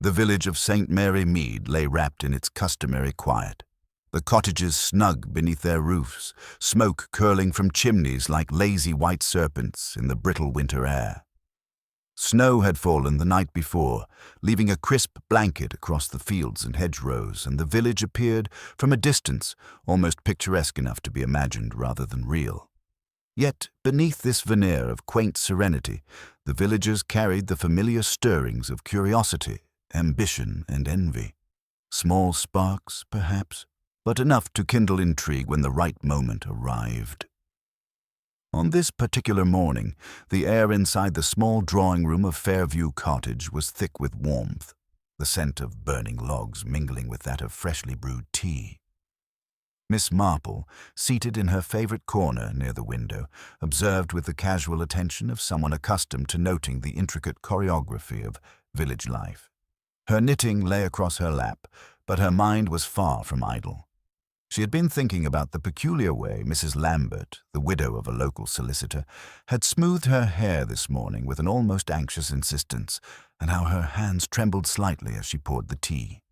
The village of St. Mary Mead lay wrapped in its customary quiet. The cottages snug beneath their roofs, smoke curling from chimneys like lazy white serpents in the brittle winter air. Snow had fallen the night before, leaving a crisp blanket across the fields and hedgerows, and the village appeared, from a distance, almost picturesque enough to be imagined rather than real. Yet, beneath this veneer of quaint serenity, the villagers carried the familiar stirrings of curiosity, ambition, and envy. Small sparks, perhaps, but enough to kindle intrigue when the right moment arrived. On this particular morning, the air inside the small drawing-room of Fairview Cottage was thick with warmth, the scent of burning logs mingling with that of freshly brewed tea. Miss Marple, seated in her favorite corner near the window, observed with the casual attention of someone accustomed to noting the intricate choreography of village life. Her knitting lay across her lap, but her mind was far from idle. She had been thinking about the peculiar way Mrs. Lambert, the widow of a local solicitor, had smoothed her hair this morning with an almost anxious insistence, and how her hands trembled slightly as she poured the tea.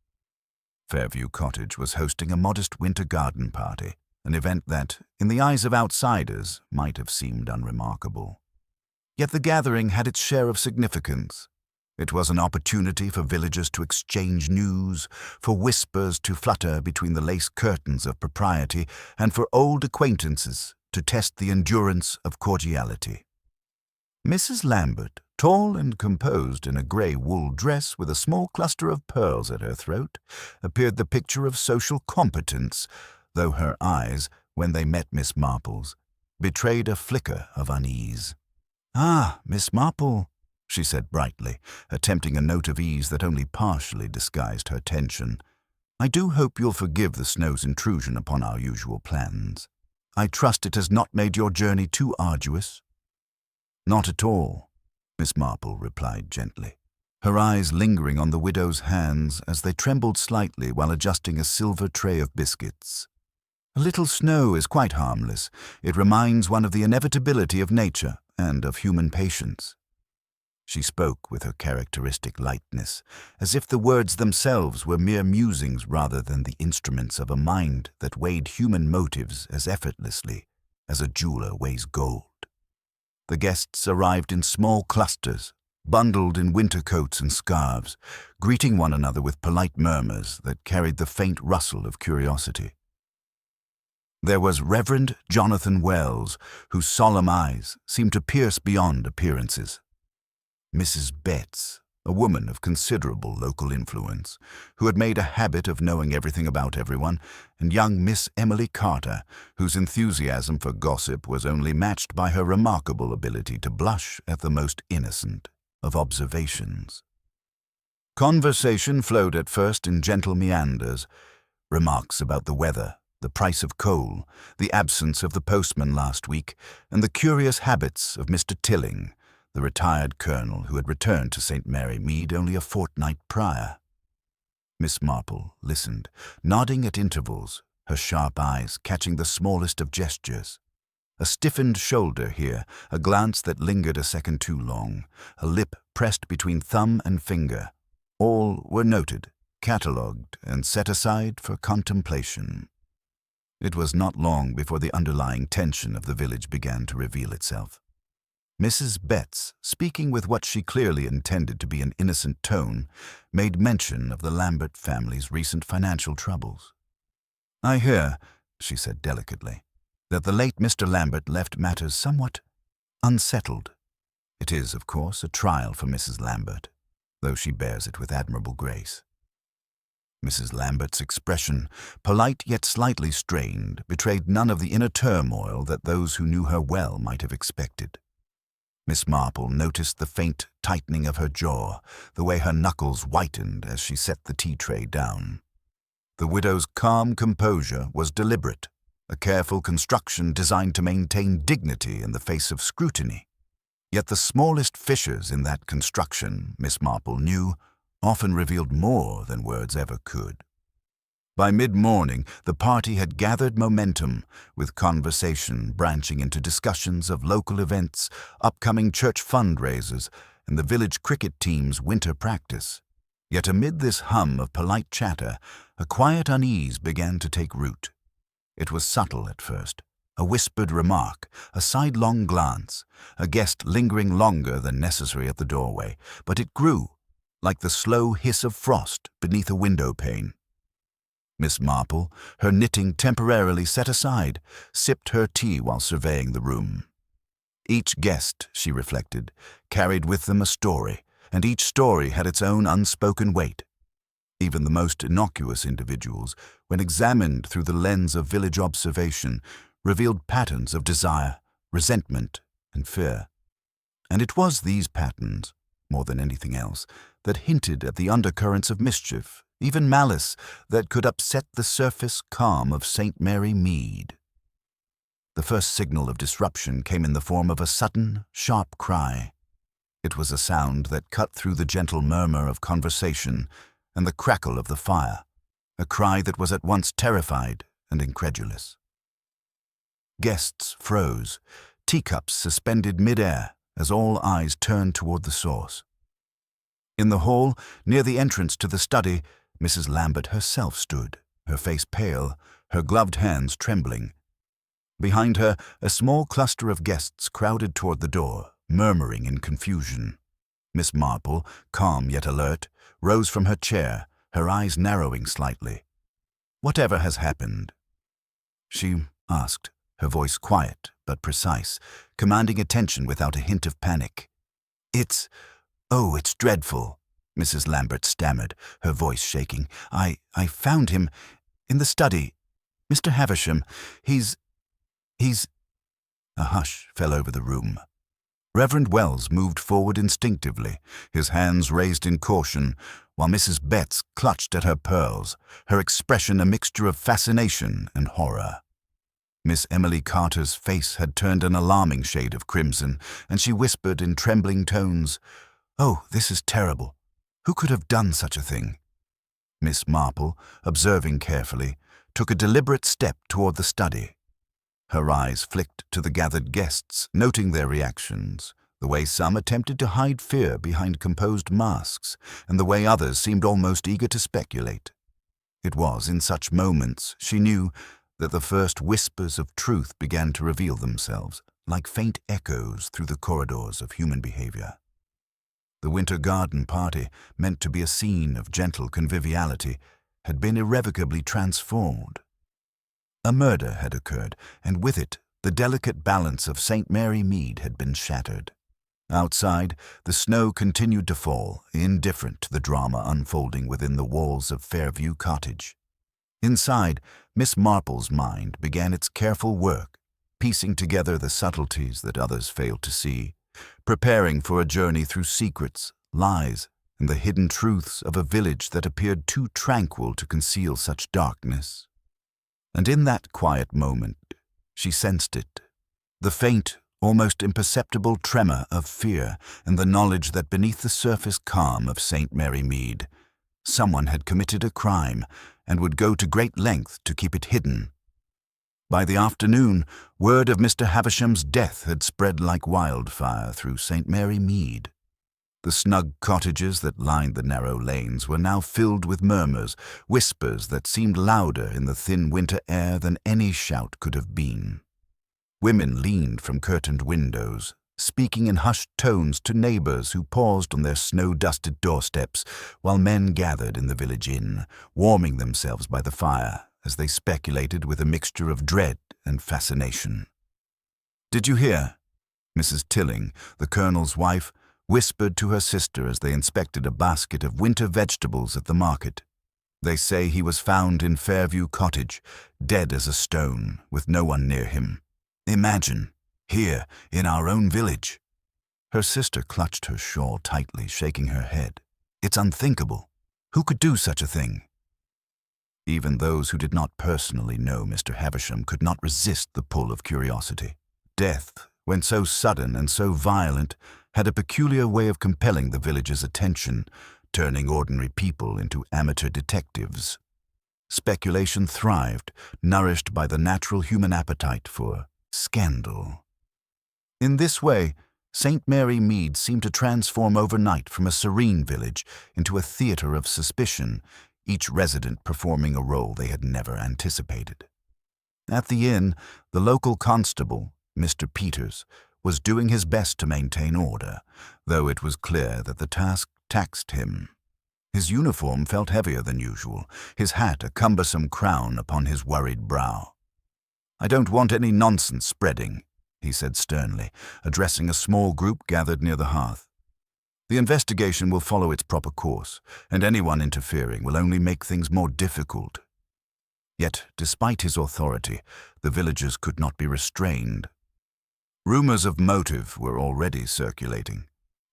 Fairview Cottage was hosting a modest winter garden party, an event that, in the eyes of outsiders, might have seemed unremarkable. Yet the gathering had its share of significance. It was an opportunity for villagers to exchange news, for whispers to flutter between the lace curtains of propriety, and for old acquaintances to test the endurance of cordiality. Mrs. Lambert, tall and composed in a grey wool dress with a small cluster of pearls at her throat, appeared the picture of social competence, though her eyes, when they met Miss Marple's, betrayed a flicker of unease. "Ah, Miss Marple," she said brightly, attempting a note of ease that only partially disguised her tension. "I do hope you'll forgive the snow's intrusion upon our usual plans. I trust it has not made your journey too arduous." "Not at all," Miss Marple replied gently, her eyes lingering on the widow's hands as they trembled slightly while adjusting a silver tray of biscuits. "A little snow is quite harmless. It reminds one of the inevitability of nature and of human patience." She spoke with her characteristic lightness, as if the words themselves were mere musings rather than the instruments of a mind that weighed human motives as effortlessly as a jeweler weighs gold. The guests arrived in small clusters, bundled in winter coats and scarves, greeting one another with polite murmurs that carried the faint rustle of curiosity. There was Reverend Jonathan Wells, whose solemn eyes seemed to pierce beyond appearances. Mrs. Betts, a woman of considerable local influence, who had made a habit of knowing everything about everyone, and young Miss Emily Carter, whose enthusiasm for gossip was only matched by her remarkable ability to blush at the most innocent of observations. Conversation flowed at first in gentle meanders, remarks about the weather, the price of coal, the absence of the postman last week, and the curious habits of Mr. Tilling, the retired colonel who had returned to St. Mary Mead only a fortnight prior. Miss Marple listened, nodding at intervals, her sharp eyes catching the smallest of gestures. A stiffened shoulder here, a glance that lingered a second too long, a lip pressed between thumb and finger. All were noted, catalogued, and set aside for contemplation. It was not long before the underlying tension of the village began to reveal itself. Mrs. Betts, speaking with what she clearly intended to be an innocent tone, made mention of the Lambert family's recent financial troubles. "I hear," she said delicately, "that the late Mr. Lambert left matters somewhat unsettled. It is, of course, a trial for Mrs. Lambert, though she bears it with admirable grace." Mrs. Lambert's expression, polite yet slightly strained, betrayed none of the inner turmoil that those who knew her well might have expected. Miss Marple noticed the faint tightening of her jaw, the way her knuckles whitened as she set the tea tray down. The widow's calm composure was deliberate, a careful construction designed to maintain dignity in the face of scrutiny. Yet the smallest fissures in that construction, Miss Marple knew, often revealed more than words ever could. By mid-morning, the party had gathered momentum, with conversation branching into discussions of local events, upcoming church fundraisers, and the village cricket team's winter practice. Yet amid this hum of polite chatter, a quiet unease began to take root. It was subtle at first, a whispered remark, a sidelong glance, a guest lingering longer than necessary at the doorway, but it grew, like the slow hiss of frost beneath a window pane. Miss Marple, her knitting temporarily set aside, sipped her tea while surveying the room. Each guest, she reflected, carried with them a story, and each story had its own unspoken weight. Even the most innocuous individuals, when examined through the lens of village observation, revealed patterns of desire, resentment, and fear. And it was these patterns, more than anything else, that hinted at the undercurrents of mischief, even malice, that could upset the surface calm of St. Mary Mead. The first signal of disruption came in the form of a sudden, sharp cry. It was a sound that cut through the gentle murmur of conversation and the crackle of the fire, a cry that was at once terrified and incredulous. Guests froze, teacups suspended mid-air as all eyes turned toward the source. In the hall, near the entrance to the study, Mrs. Lambert herself stood, her face pale, her gloved hands trembling. Behind her, a small cluster of guests crowded toward the door, murmuring in confusion. Miss Marple, calm yet alert, rose from her chair, her eyes narrowing slightly. "Whatever has happened?" she asked, her voice quiet but precise, commanding attention without a hint of panic. It's dreadful," Mrs. Lambert stammered, her voice shaking. I found him in the study. Mr. Havisham, he's... A hush fell over the room. Reverend Wells moved forward instinctively, his hands raised in caution, while Mrs. Betts clutched at her pearls, her expression a mixture of fascination and horror. Miss Emily Carter's face had turned an alarming shade of crimson, and she whispered in trembling tones, "Oh, this is terrible. Who could have done such a thing?" Miss Marple, observing carefully, took a deliberate step toward the study. Her eyes flicked to the gathered guests, noting their reactions, the way some attempted to hide fear behind composed masks, and the way others seemed almost eager to speculate. It was in such moments, she knew, that the first whispers of truth began to reveal themselves, like faint echoes through the corridors of human behavior. The winter garden party, meant to be a scene of gentle conviviality, had been irrevocably transformed. A murder had occurred, and with it, the delicate balance of St. Mary Mead had been shattered. Outside, the snow continued to fall, indifferent to the drama unfolding within the walls of Fairview Cottage. Inside, Miss Marple's mind began its careful work, piecing together the subtleties that others failed to see, preparing for a journey through secrets, lies, and the hidden truths of a village that appeared too tranquil to conceal such darkness. And in that quiet moment, she sensed it, the faint, almost imperceptible tremor of fear and the knowledge that beneath the surface calm of St. Mary Mead, someone had committed a crime and would go to great length to keep it hidden. By the afternoon, word of Mr. Havisham's death had spread like wildfire through St. Mary Mead. The snug cottages that lined the narrow lanes were now filled with murmurs, whispers that seemed louder in the thin winter air than any shout could have been. Women leaned from curtained windows, speaking in hushed tones to neighbors who paused on their snow-dusted doorsteps, while men gathered in the village inn, warming themselves by the fire as they speculated with a mixture of dread and fascination. "Did you hear?" Mrs. Tilling, the colonel's wife, whispered to her sister as they inspected a basket of winter vegetables at the market. "They say he was found in Fairview Cottage, dead as a stone, with no one near him. Imagine, here, in our own village." Her sister clutched her shawl tightly, shaking her head. "It's unthinkable. Who could do such a thing?" Even those who did not personally know Mr. Havisham could not resist the pull of curiosity. Death, when so sudden and so violent, had a peculiar way of compelling the village's attention, turning ordinary people into amateur detectives. Speculation thrived, nourished by the natural human appetite for scandal. In this way, St. Mary Mead seemed to transform overnight from a serene village into a theater of suspicion, each resident performing a role they had never anticipated. At the inn, the local constable, Mr. Peters, was doing his best to maintain order, though it was clear that the task taxed him. His uniform felt heavier than usual, his hat a cumbersome crown upon his worried brow. "I don't want any nonsense spreading," he said sternly, addressing a small group gathered near the hearth. "The investigation will follow its proper course, and anyone interfering will only make things more difficult." Yet, despite his authority, the villagers could not be restrained. Rumors of motive were already circulating.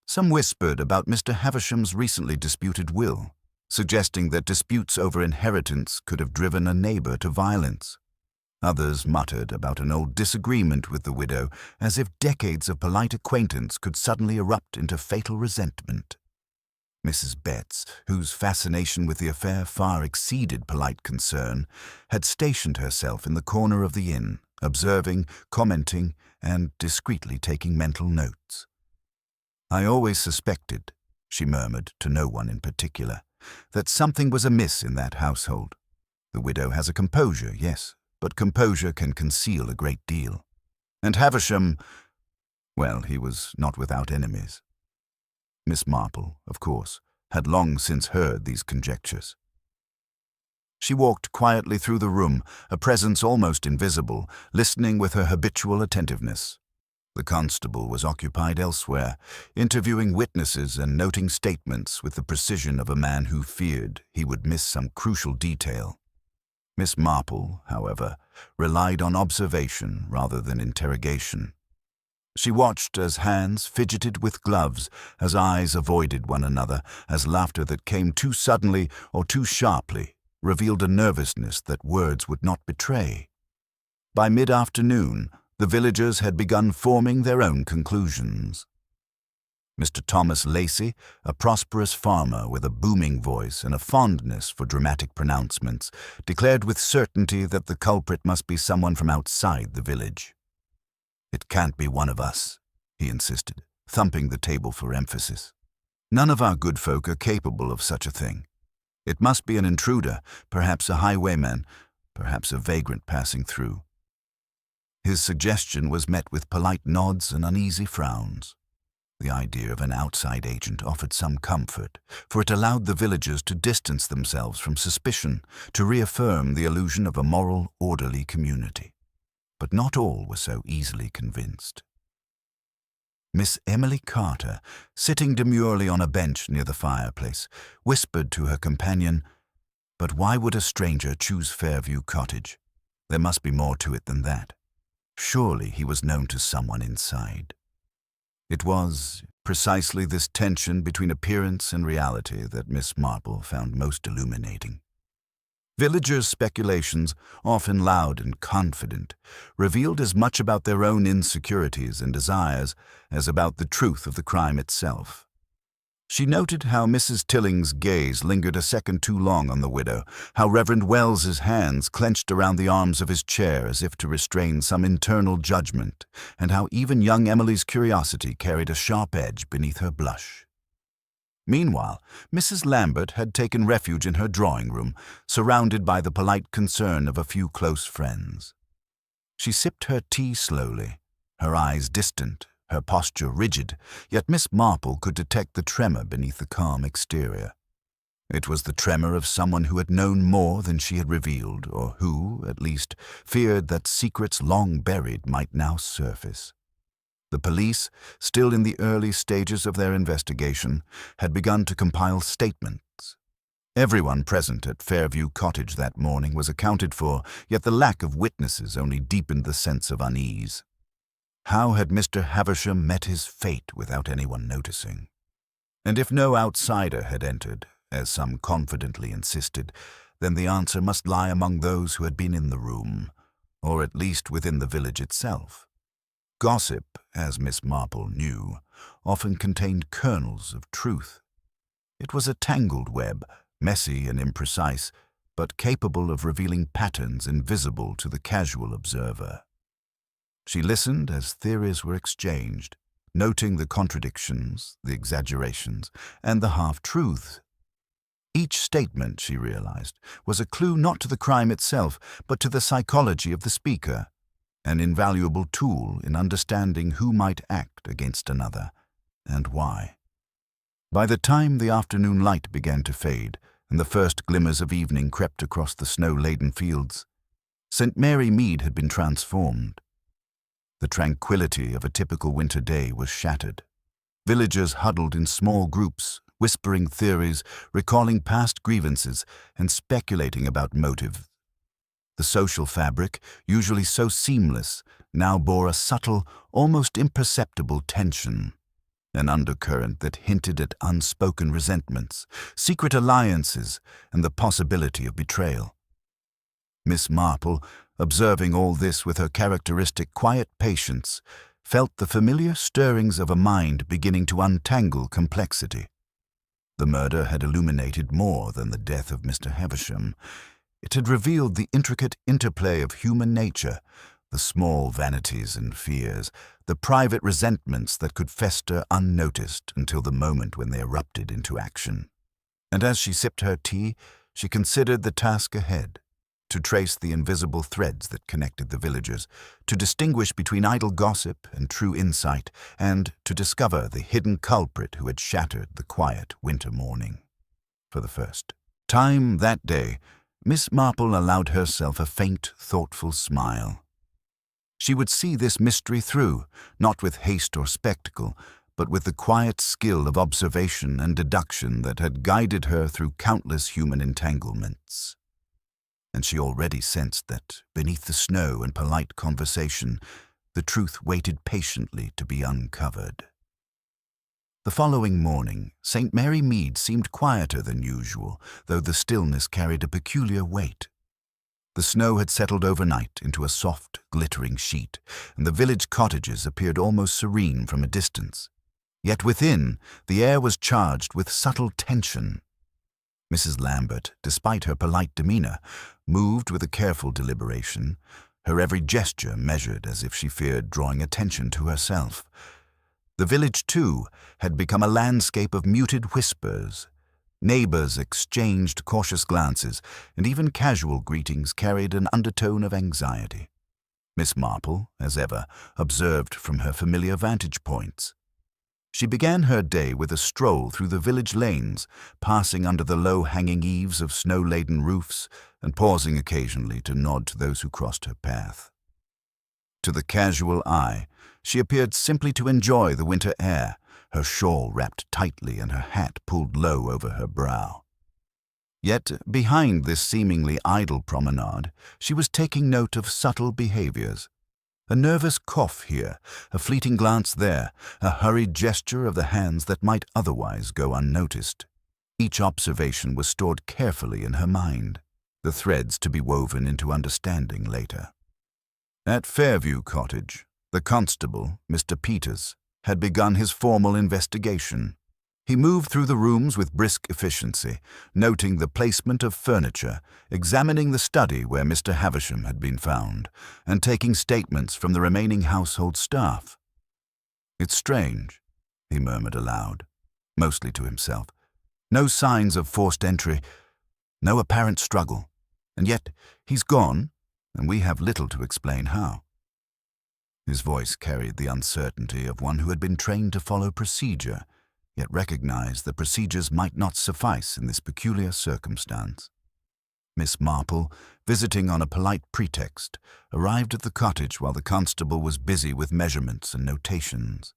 Some whispered about Mr. Havisham's recently disputed will, suggesting that disputes over inheritance could have driven a neighbor to violence. Others muttered about an old disagreement with the widow, as if decades of polite acquaintance could suddenly erupt into fatal resentment. Mrs. Betts, whose fascination with the affair far exceeded polite concern, had stationed herself in the corner of the inn, observing, commenting, and discreetly taking mental notes. "I always suspected," she murmured to no one in particular, "that something was amiss in that household. The widow has a composure, yes, but composure can conceal a great deal. And Havisham, well, he was not without enemies." Miss Marple, of course, had long since heard these conjectures. She walked quietly through the room, a presence almost invisible, listening with her habitual attentiveness. The constable was occupied elsewhere, interviewing witnesses and noting statements with the precision of a man who feared he would miss some crucial detail. Miss Marple, however, relied on observation rather than interrogation. She watched as hands fidgeted with gloves, as eyes avoided one another, as laughter that came too suddenly or too sharply revealed a nervousness that words would not betray. By mid-afternoon, the villagers had begun forming their own conclusions. Mr. Thomas Lacey, a prosperous farmer with a booming voice and a fondness for dramatic pronouncements, declared with certainty that the culprit must be someone from outside the village. "It can't be one of us," he insisted, thumping the table for emphasis. "None of our good folk are capable of such a thing. It must be an intruder, perhaps a highwayman, perhaps a vagrant passing through." His suggestion was met with polite nods and uneasy frowns. The idea of an outside agent offered some comfort, for it allowed the villagers to distance themselves from suspicion, to reaffirm the illusion of a moral, orderly community. But not all were so easily convinced. Miss Emily Carter, sitting demurely on a bench near the fireplace, whispered to her companion, "But why would a stranger choose Fairview Cottage? There must be more to it than that. Surely he was known to someone inside." It was precisely this tension between appearance and reality that Miss Marple found most illuminating. Villagers' speculations, often loud and confident, revealed as much about their own insecurities and desires as about the truth of the crime itself. She noted how Mrs. Tilling's gaze lingered a second too long on the widow, how Reverend Wells's hands clenched around the arms of his chair as if to restrain some internal judgment, and how even young Emily's curiosity carried a sharp edge beneath her blush. Meanwhile, Mrs. Lambert had taken refuge in her drawing-room, surrounded by the polite concern of a few close friends. She sipped her tea slowly, her eyes distant, her posture rigid, yet Miss Marple could detect the tremor beneath the calm exterior. It was the tremor of someone who had known more than she had revealed, or who, at least, feared that secrets long buried might now surface. The police, still in the early stages of their investigation, had begun to compile statements. Everyone present at Fairview Cottage that morning was accounted for, yet the lack of witnesses only deepened the sense of unease. How had Mr. Havisham met his fate without anyone noticing? And if no outsider had entered, as some confidently insisted, then the answer must lie among those who had been in the room, or at least within the village itself. Gossip, as Miss Marple knew, often contained kernels of truth. It was a tangled web, messy and imprecise, but capable of revealing patterns invisible to the casual observer. She listened as theories were exchanged, noting the contradictions, the exaggerations, and the half-truths. Each statement, she realized, was a clue not to the crime itself, but to the psychology of the speaker, an invaluable tool in understanding who might act against another, and why. By the time the afternoon light began to fade, and the first glimmers of evening crept across the snow-laden fields, St. Mary Mead had been transformed. The tranquility of a typical winter day was shattered. Villagers huddled in small groups, whispering theories, recalling past grievances, and speculating about motives. The social fabric, usually so seamless, now bore a subtle, almost imperceptible tension, an undercurrent that hinted at unspoken resentments, secret alliances, and the possibility of betrayal. Miss Marple, observing all this with her characteristic quiet patience, felt the familiar stirrings of a mind beginning to untangle complexity. The murder had illuminated more than the death of Mr. Havisham. It had revealed the intricate interplay of human nature, the small vanities and fears, the private resentments that could fester unnoticed until the moment when they erupted into action. And as she sipped her tea, she considered the task ahead, to trace the invisible threads that connected the villagers, to distinguish between idle gossip and true insight, and to discover the hidden culprit who had shattered the quiet winter morning. For the first time that day, Miss Marple allowed herself a faint, thoughtful smile. She would see this mystery through, not with haste or spectacle, but with the quiet skill of observation and deduction that had guided her through countless human entanglements. And she already sensed that, beneath the snow and polite conversation, the truth waited patiently to be uncovered. The following morning, St. Mary Mead seemed quieter than usual, though the stillness carried a peculiar weight. The snow had settled overnight into a soft, glittering sheet, and the village cottages appeared almost serene from a distance. Yet within, the air was charged with subtle tension. Mrs. Lambert, despite her polite demeanor, moved with a careful deliberation, her every gesture measured as if she feared drawing attention to herself. The village, too, had become a landscape of muted whispers. Neighbors exchanged cautious glances, and even casual greetings carried an undertone of anxiety. Miss Marple, as ever, observed from her familiar vantage points. She began her day with a stroll through the village lanes, passing under the low-hanging eaves of snow-laden roofs and pausing occasionally to nod to those who crossed her path. To the casual eye, she appeared simply to enjoy the winter air, her shawl wrapped tightly and her hat pulled low over her brow. Yet, behind this seemingly idle promenade, she was taking note of subtle behaviors. A nervous cough here, a fleeting glance there, a hurried gesture of the hands that might otherwise go unnoticed. Each observation was stored carefully in her mind, the threads to be woven into understanding later. At Fairview Cottage, the constable, Mr. Peters, had begun his formal investigation. He moved through the rooms with brisk efficiency, noting the placement of furniture, examining the study where Mr. Havisham had been found, and taking statements from the remaining household staff. "It's strange," he murmured aloud, mostly to himself. "No signs of forced entry, no apparent struggle, and yet he's gone, and we have little to explain how." His voice carried the uncertainty of one who had been trained to follow procedure, yet recognized that procedures might not suffice in this peculiar circumstance. Miss Marple, visiting on a polite pretext, arrived at the cottage while the constable was busy with measurements and notations.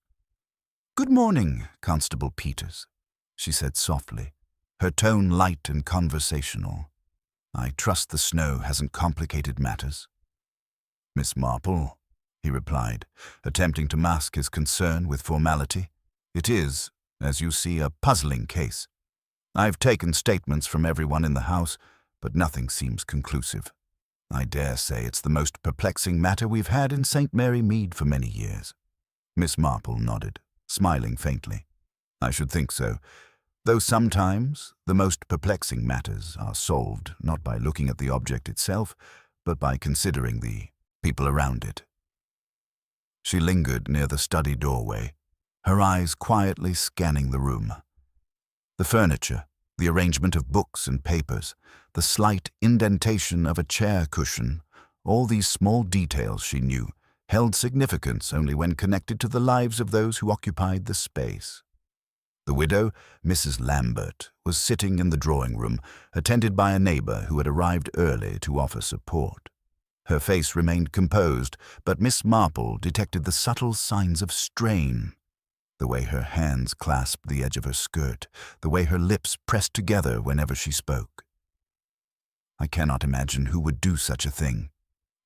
"Good morning, Constable Peters," she said softly, her tone light and conversational. "I trust the snow hasn't complicated matters." "Miss Marple," he replied, attempting to mask his concern with formality, "it is, as you see, a puzzling case. I've taken statements from everyone in the house, but nothing seems conclusive. I dare say it's the most perplexing matter we've had in St. Mary Mead for many years." Miss Marple nodded, smiling faintly. "I should think so, though sometimes the most perplexing matters are solved not by looking at the object itself, but by considering the people around it." She lingered near the study doorway, her eyes quietly scanning the room. The furniture, the arrangement of books and papers, the slight indentation of a chair cushion, all these small details, she knew, held significance only when connected to the lives of those who occupied the space. The widow, Mrs. Lambert, was sitting in the drawing-room, attended by a neighbor who had arrived early to offer support. Her face remained composed, but Miss Marple detected the subtle signs of strain. The way her hands clasped the edge of her skirt, the way her lips pressed together whenever she spoke. "I cannot imagine who would do such a thing,"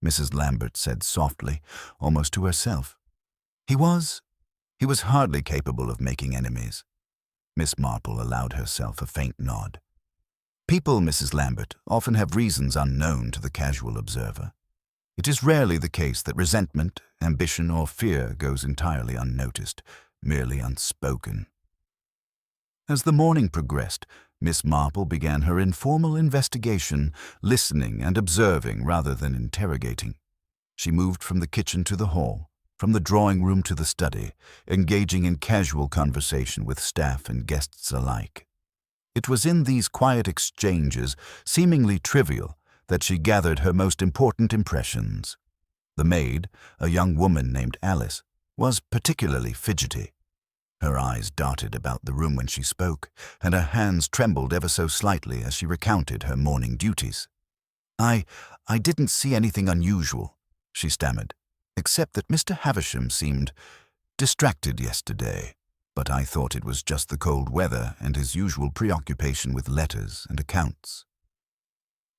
Mrs. Lambert said softly, almost to herself. He was hardly capable of making enemies." Miss Marple allowed herself a faint nod. "People, Mrs. Lambert, often have reasons unknown to the casual observer. It is rarely the case that resentment, ambition, or fear goes entirely unnoticed, merely unspoken." As the morning progressed, Miss Marple began her informal investigation, listening and observing rather than interrogating. She moved from the kitchen to the hall, from the drawing-room to the study, engaging in casual conversation with staff and guests alike. It was in these quiet exchanges, seemingly trivial, that she gathered her most important impressions. The maid, a young woman named Alice, was particularly fidgety. Her eyes darted about the room when she spoke, and her hands trembled ever so slightly as she recounted her morning duties. I didn't see anything unusual," she stammered, "except that Mr. Havisham seemed distracted yesterday, but I thought it was just the cold weather and his usual preoccupation with letters and accounts."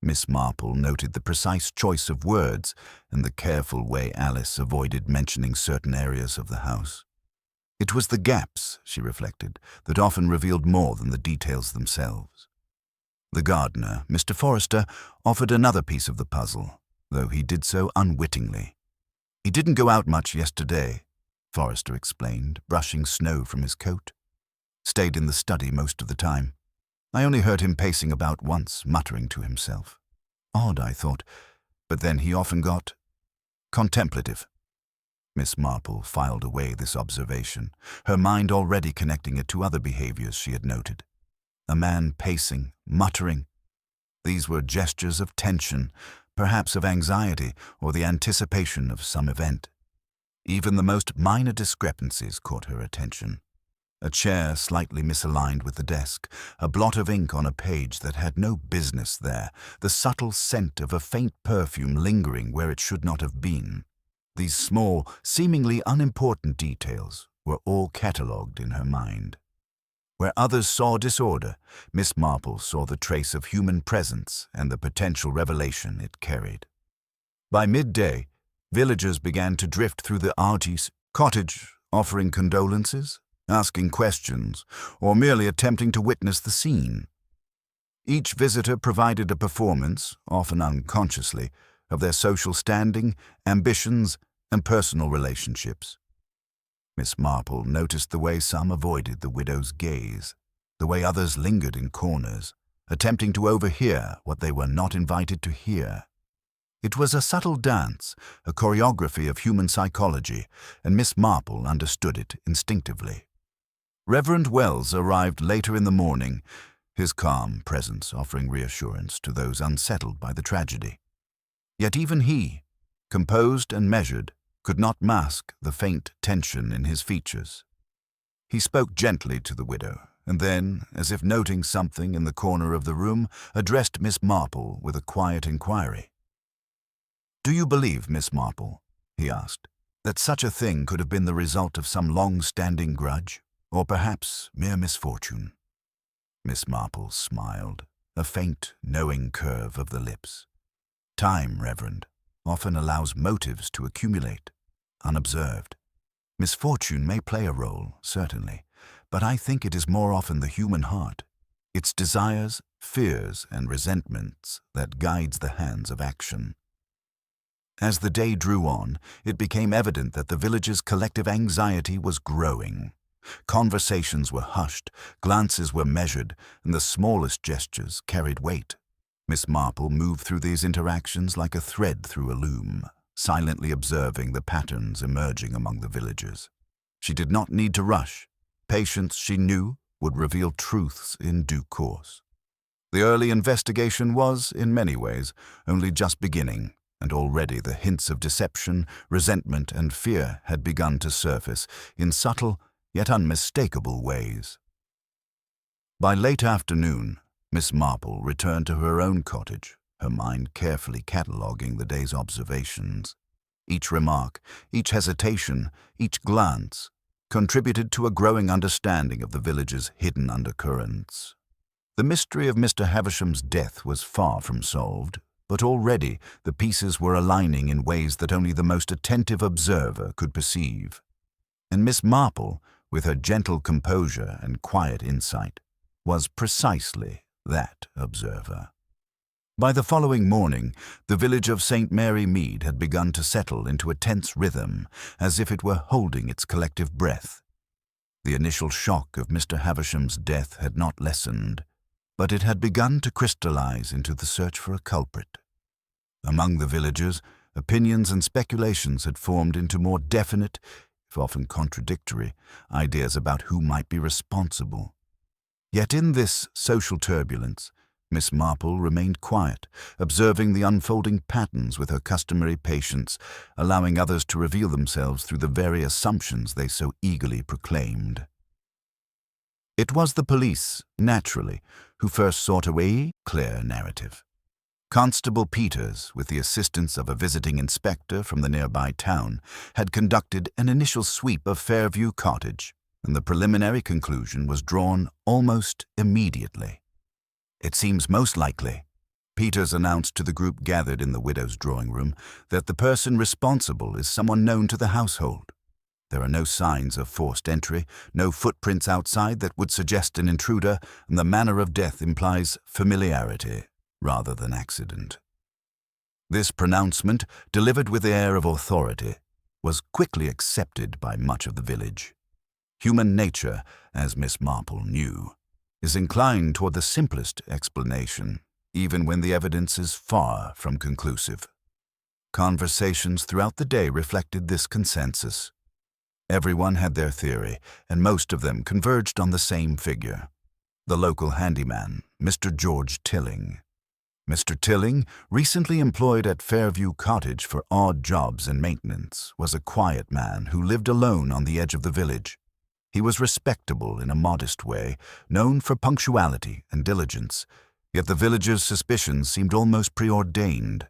Miss Marple noted the precise choice of words and the careful way Alice avoided mentioning certain areas of the house. It was the gaps, she reflected, that often revealed more than the details themselves. The gardener, Mr. Forrester, offered another piece of the puzzle, though he did so unwittingly. "He didn't go out much yesterday," Forrester explained, brushing snow from his coat. "Stayed in the study most of the time. I only heard him pacing about once, muttering to himself. Odd, I thought, but then he often got contemplative." Miss Marple filed away this observation, her mind already connecting it to other behaviors she had noted. A man pacing, muttering. These were gestures of tension, perhaps of anxiety or the anticipation of some event. Even the most minor discrepancies caught her attention. A chair slightly misaligned with the desk, a blot of ink on a page that had no business there, the subtle scent of a faint perfume lingering where it should not have been. These small, seemingly unimportant details were all catalogued in her mind. Where others saw disorder, Miss Marple saw the trace of human presence and the potential revelation it carried. By midday, villagers began to drift through the Argy's cottage, offering condolences, asking questions, or merely attempting to witness the scene. Each visitor provided a performance, often unconsciously, of their social standing, ambitions, and personal relationships. Miss Marple noticed the way some avoided the widow's gaze, the way others lingered in corners, attempting to overhear what they were not invited to hear. It was a subtle dance, a choreography of human psychology, and Miss Marple understood it instinctively. Reverend Wells arrived later in the morning, his calm presence offering reassurance to those unsettled by the tragedy. Yet even he, composed and measured, could not mask the faint tension in his features. He spoke gently to the widow, and then, as if noting something in the corner of the room, addressed Miss Marple with a quiet inquiry. "Do you believe, Miss Marple," he asked, "that such a thing could have been the result of some long-standing grudge, or perhaps mere misfortune?" Miss Marple smiled, a faint, knowing curve of the lips. "Time, Reverend, often allows motives to accumulate, unobserved. Misfortune may play a role, certainly, but I think it is more often the human heart, its desires, fears, and resentments that guides the hands of action." As the day drew on, it became evident that the village's collective anxiety was growing. Conversations were hushed, glances were measured, and the smallest gestures carried weight. Miss Marple moved through these interactions like a thread through a loom, silently observing the patterns emerging among the villagers. She did not need to rush. Patience, she knew, would reveal truths in due course. The early investigation was, in many ways, only just beginning, and already the hints of deception, resentment, and fear had begun to surface in subtle yet unmistakable ways. By late afternoon, Miss Marple returned to her own cottage, her mind carefully cataloguing the day's observations. Each remark, each hesitation, each glance contributed to a growing understanding of the village's hidden undercurrents. The mystery of Mr. Havisham's death was far from solved, but already the pieces were aligning in ways that only the most attentive observer could perceive. And Miss Marple, with her gentle composure and quiet insight, was precisely that observer. By the following morning, the village of St. Mary Mead had begun to settle into a tense rhythm, as if it were holding its collective breath. The initial shock of Mr. Havisham's death had not lessened, but it had begun to crystallize into the search for a culprit. Among the villagers, opinions and speculations had formed into more definite, if often contradictory, ideas about who might be responsible. Yet in this social turbulence, Miss Marple remained quiet, observing the unfolding patterns with her customary patience, allowing others to reveal themselves through the very assumptions they so eagerly proclaimed. It was the police, naturally, who first sought a clear narrative. Constable Peters, with the assistance of a visiting inspector from the nearby town, had conducted an initial sweep of Fairview Cottage, and the preliminary conclusion was drawn almost immediately. "It seems most likely," Peters announced to the group gathered in the widow's drawing room, "that the person responsible is someone known to the household. There are no signs of forced entry, no footprints outside that would suggest an intruder, and the manner of death implies familiarity rather than accident." This pronouncement, delivered with the air of authority, was quickly accepted by much of the village. Human nature, as Miss Marple knew, is inclined toward the simplest explanation, even when the evidence is far from conclusive. Conversations throughout the day reflected this consensus. Everyone had their theory, and most of them converged on the same figure: the local handyman, Mr. George Tilling. Mr. Tilling, recently employed at Fairview Cottage for odd jobs and maintenance, was a quiet man who lived alone on the edge of the village. He was respectable in a modest way, known for punctuality and diligence, yet the villagers' suspicions seemed almost preordained.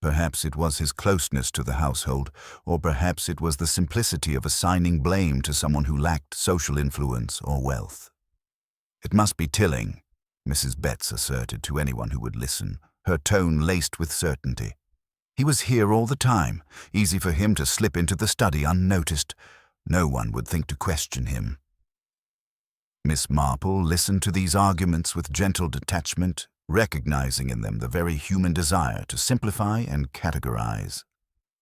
Perhaps it was his closeness to the household, or perhaps it was the simplicity of assigning blame to someone who lacked social influence or wealth. "It must be Tilling," Mrs. Betts asserted to anyone who would listen, her tone laced with certainty. "He was here all the time, easy for him to slip into the study unnoticed. No one would think to question him." Miss Marple listened to these arguments with gentle detachment, recognizing in them the very human desire to simplify and categorize.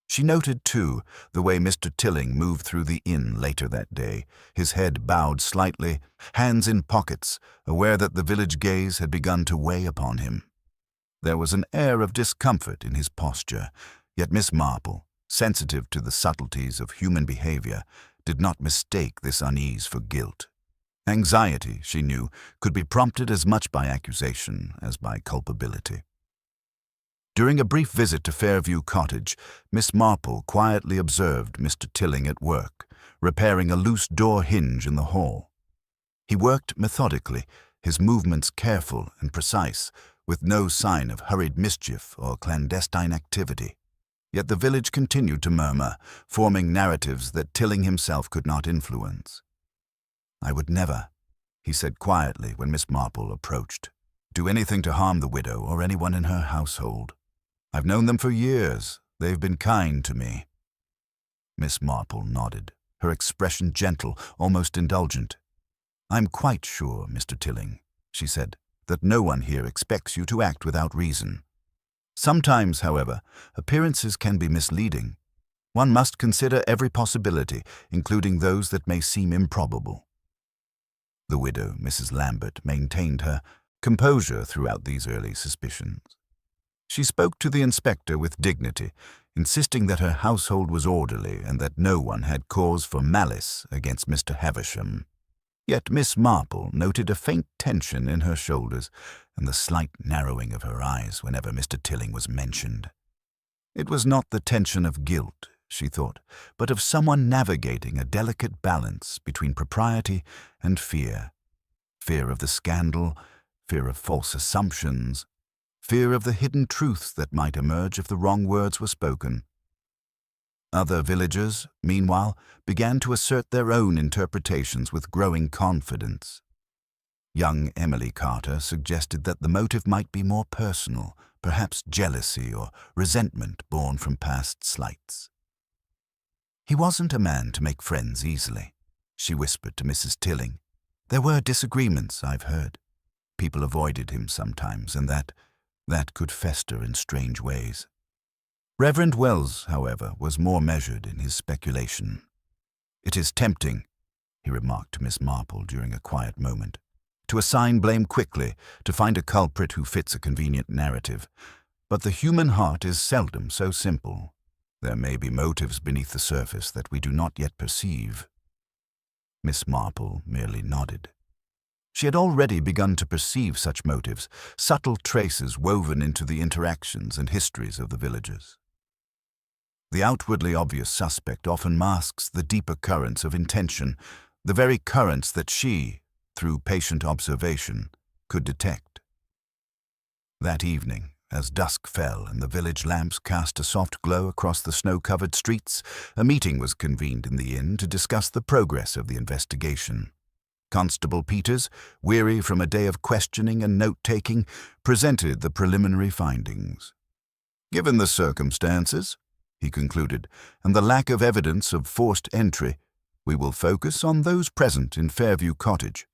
She noted, too, the way Mr. Tilling moved through the inn later that day, his head bowed slightly, hands in pockets, aware that the village gaze had begun to weigh upon him. There was an air of discomfort in his posture, yet Miss Marple, sensitive to the subtleties of human behavior, did not mistake this unease for guilt. Anxiety, she knew, could be prompted as much by accusation as by culpability. During a brief visit to Fairview Cottage, Miss Marple quietly observed Mr. Tilling at work, repairing a loose door hinge in the hall. He worked methodically, his movements careful and precise, with no sign of hurried mischief or clandestine activity. Yet the village continued to murmur, forming narratives that Tilling himself could not influence. "I would never," he said quietly when Miss Marple approached, "do anything to harm the widow or anyone in her household. I've known them for years. They've been kind to me." Miss Marple nodded, her expression gentle, almost indulgent. "I'm quite sure, Mr. Tilling," she said, "that no one here expects you to act without reason. Sometimes, however, appearances can be misleading. One must consider every possibility, including those that may seem improbable." The widow, Mrs. Lambert, maintained her composure throughout these early suspicions. She spoke to the inspector with dignity, insisting that her household was orderly and that no one had cause for malice against Mr. Havisham. Yet Miss Marple noted a faint tension in her shoulders and the slight narrowing of her eyes whenever Mr. Tilling was mentioned. It was not the tension of guilt, she thought, but of someone navigating a delicate balance between propriety and fear. Fear of the scandal, fear of false assumptions, fear of the hidden truths that might emerge if the wrong words were spoken. Other villagers, meanwhile, began to assert their own interpretations with growing confidence. Young Emily Carter suggested that the motive might be more personal, perhaps jealousy or resentment born from past slights. "He wasn't a man to make friends easily," she whispered to Mrs. Tilling. "There were disagreements, I've heard. People avoided him sometimes, and that could fester in strange ways." Reverend Wells, however, was more measured in his speculation. "It is tempting," he remarked to Miss Marple during a quiet moment, "to assign blame quickly, to find a culprit who fits a convenient narrative. But the human heart is seldom so simple. There may be motives beneath the surface that we do not yet perceive." Miss Marple merely nodded. She had already begun to perceive such motives, subtle traces woven into the interactions and histories of the villagers. The outwardly obvious suspect often masks the deeper currents of intention, the very currents that she, through patient observation, could detect. That evening, as dusk fell and the village lamps cast a soft glow across the snow-covered streets, a meeting was convened in the inn to discuss the progress of the investigation. Constable Peters, weary from a day of questioning and note-taking, presented the preliminary findings. "Given the circumstances," he concluded, "and the lack of evidence of forced entry, we will focus on those present in Fairview Cottage.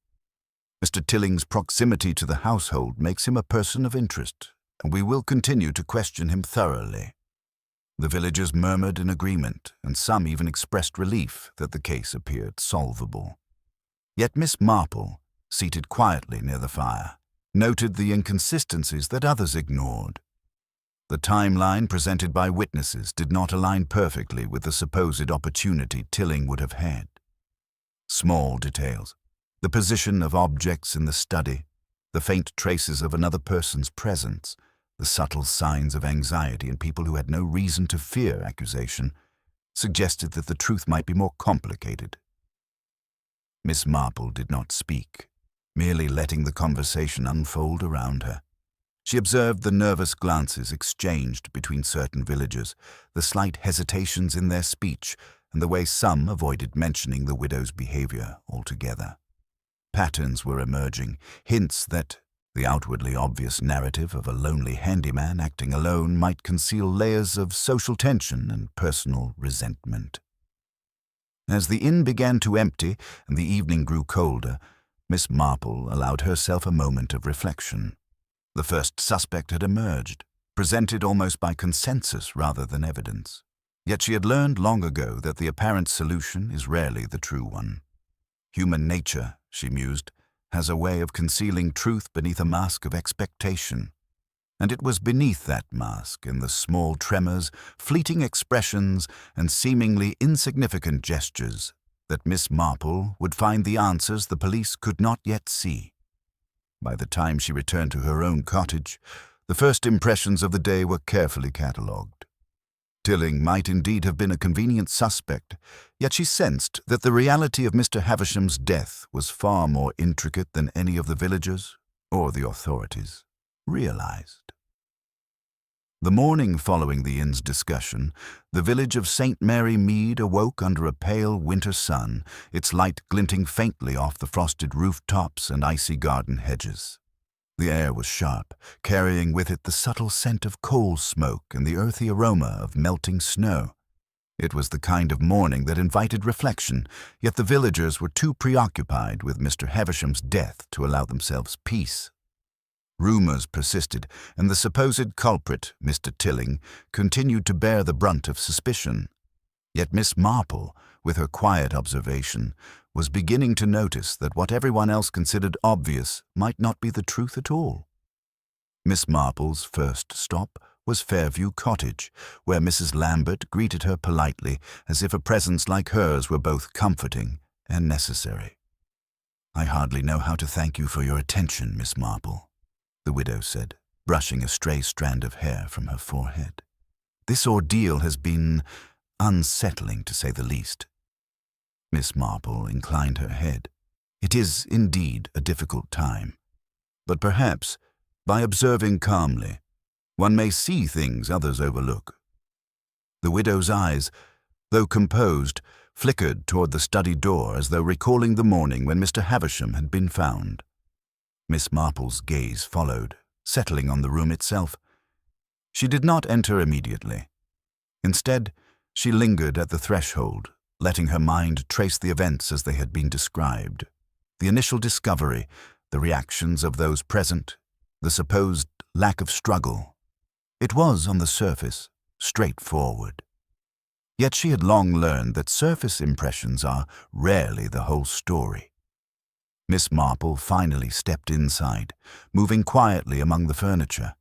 Mr. Tilling's proximity to the household makes him a person of interest, and we will continue to question him thoroughly." The villagers murmured in agreement, and some even expressed relief that the case appeared solvable. Yet Miss Marple, seated quietly near the fire, noted the inconsistencies that others ignored. The timeline presented by witnesses did not align perfectly with the supposed opportunity Tilling would have had. Small details, the position of objects in the study, the faint traces of another person's presence, the subtle signs of anxiety in people who had no reason to fear accusation, suggested that the truth might be more complicated. Miss Marple did not speak, merely letting the conversation unfold around her. She observed the nervous glances exchanged between certain villagers, the slight hesitations in their speech, and the way some avoided mentioning the widow's behavior altogether. Patterns were emerging, hints that the outwardly obvious narrative of a lonely handyman acting alone might conceal layers of social tension and personal resentment. As the inn began to empty and the evening grew colder, Miss Marple allowed herself a moment of reflection. The first suspect had emerged, presented almost by consensus rather than evidence. Yet she had learned long ago that the apparent solution is rarely the true one. Human nature, she mused, has a way of concealing truth beneath a mask of expectation. And it was beneath that mask, in the small tremors, fleeting expressions, and seemingly insignificant gestures, that Miss Marple would find the answers the police could not yet see. By the time she returned to her own cottage, the first impressions of the day were carefully catalogued. Tilling might indeed have been a convenient suspect, yet she sensed that the reality of Mr. Havisham's death was far more intricate than any of the villagers or the authorities realized. The morning following the inn's discussion, the village of St. Mary Mead awoke under a pale winter sun, its light glinting faintly off the frosted rooftops and icy garden hedges. The air was sharp, carrying with it the subtle scent of coal smoke and the earthy aroma of melting snow. It was the kind of morning that invited reflection, yet the villagers were too preoccupied with Mr. Havisham's death to allow themselves peace. Rumors persisted, and the supposed culprit, Mr. Tilling, continued to bear the brunt of suspicion. Yet Miss Marple, with her quiet observation, was beginning to notice that what everyone else considered obvious might not be the truth at all. Miss Marple's first stop was Fairview Cottage, where Mrs. Lambert greeted her politely, as if a presence like hers were both comforting and necessary. "I hardly know how to thank you for your attention, Miss Marple," the widow said, brushing a stray strand of hair from her forehead. "This ordeal has been unsettling, to say the least." Miss Marple inclined her head. "It is indeed a difficult time, but perhaps, by observing calmly, one may see things others overlook." The widow's eyes, though composed, flickered toward the study door as though recalling the morning when Mr. Havisham had been found. Miss Marple's gaze followed, settling on the room itself. She did not enter immediately. Instead, she lingered at the threshold, letting her mind trace the events as they had been described. The initial discovery, the reactions of those present, the supposed lack of struggle. It was, on the surface, straightforward. Yet she had long learned that surface impressions are rarely the whole story. Miss Marple finally stepped inside, moving quietly among the furniture.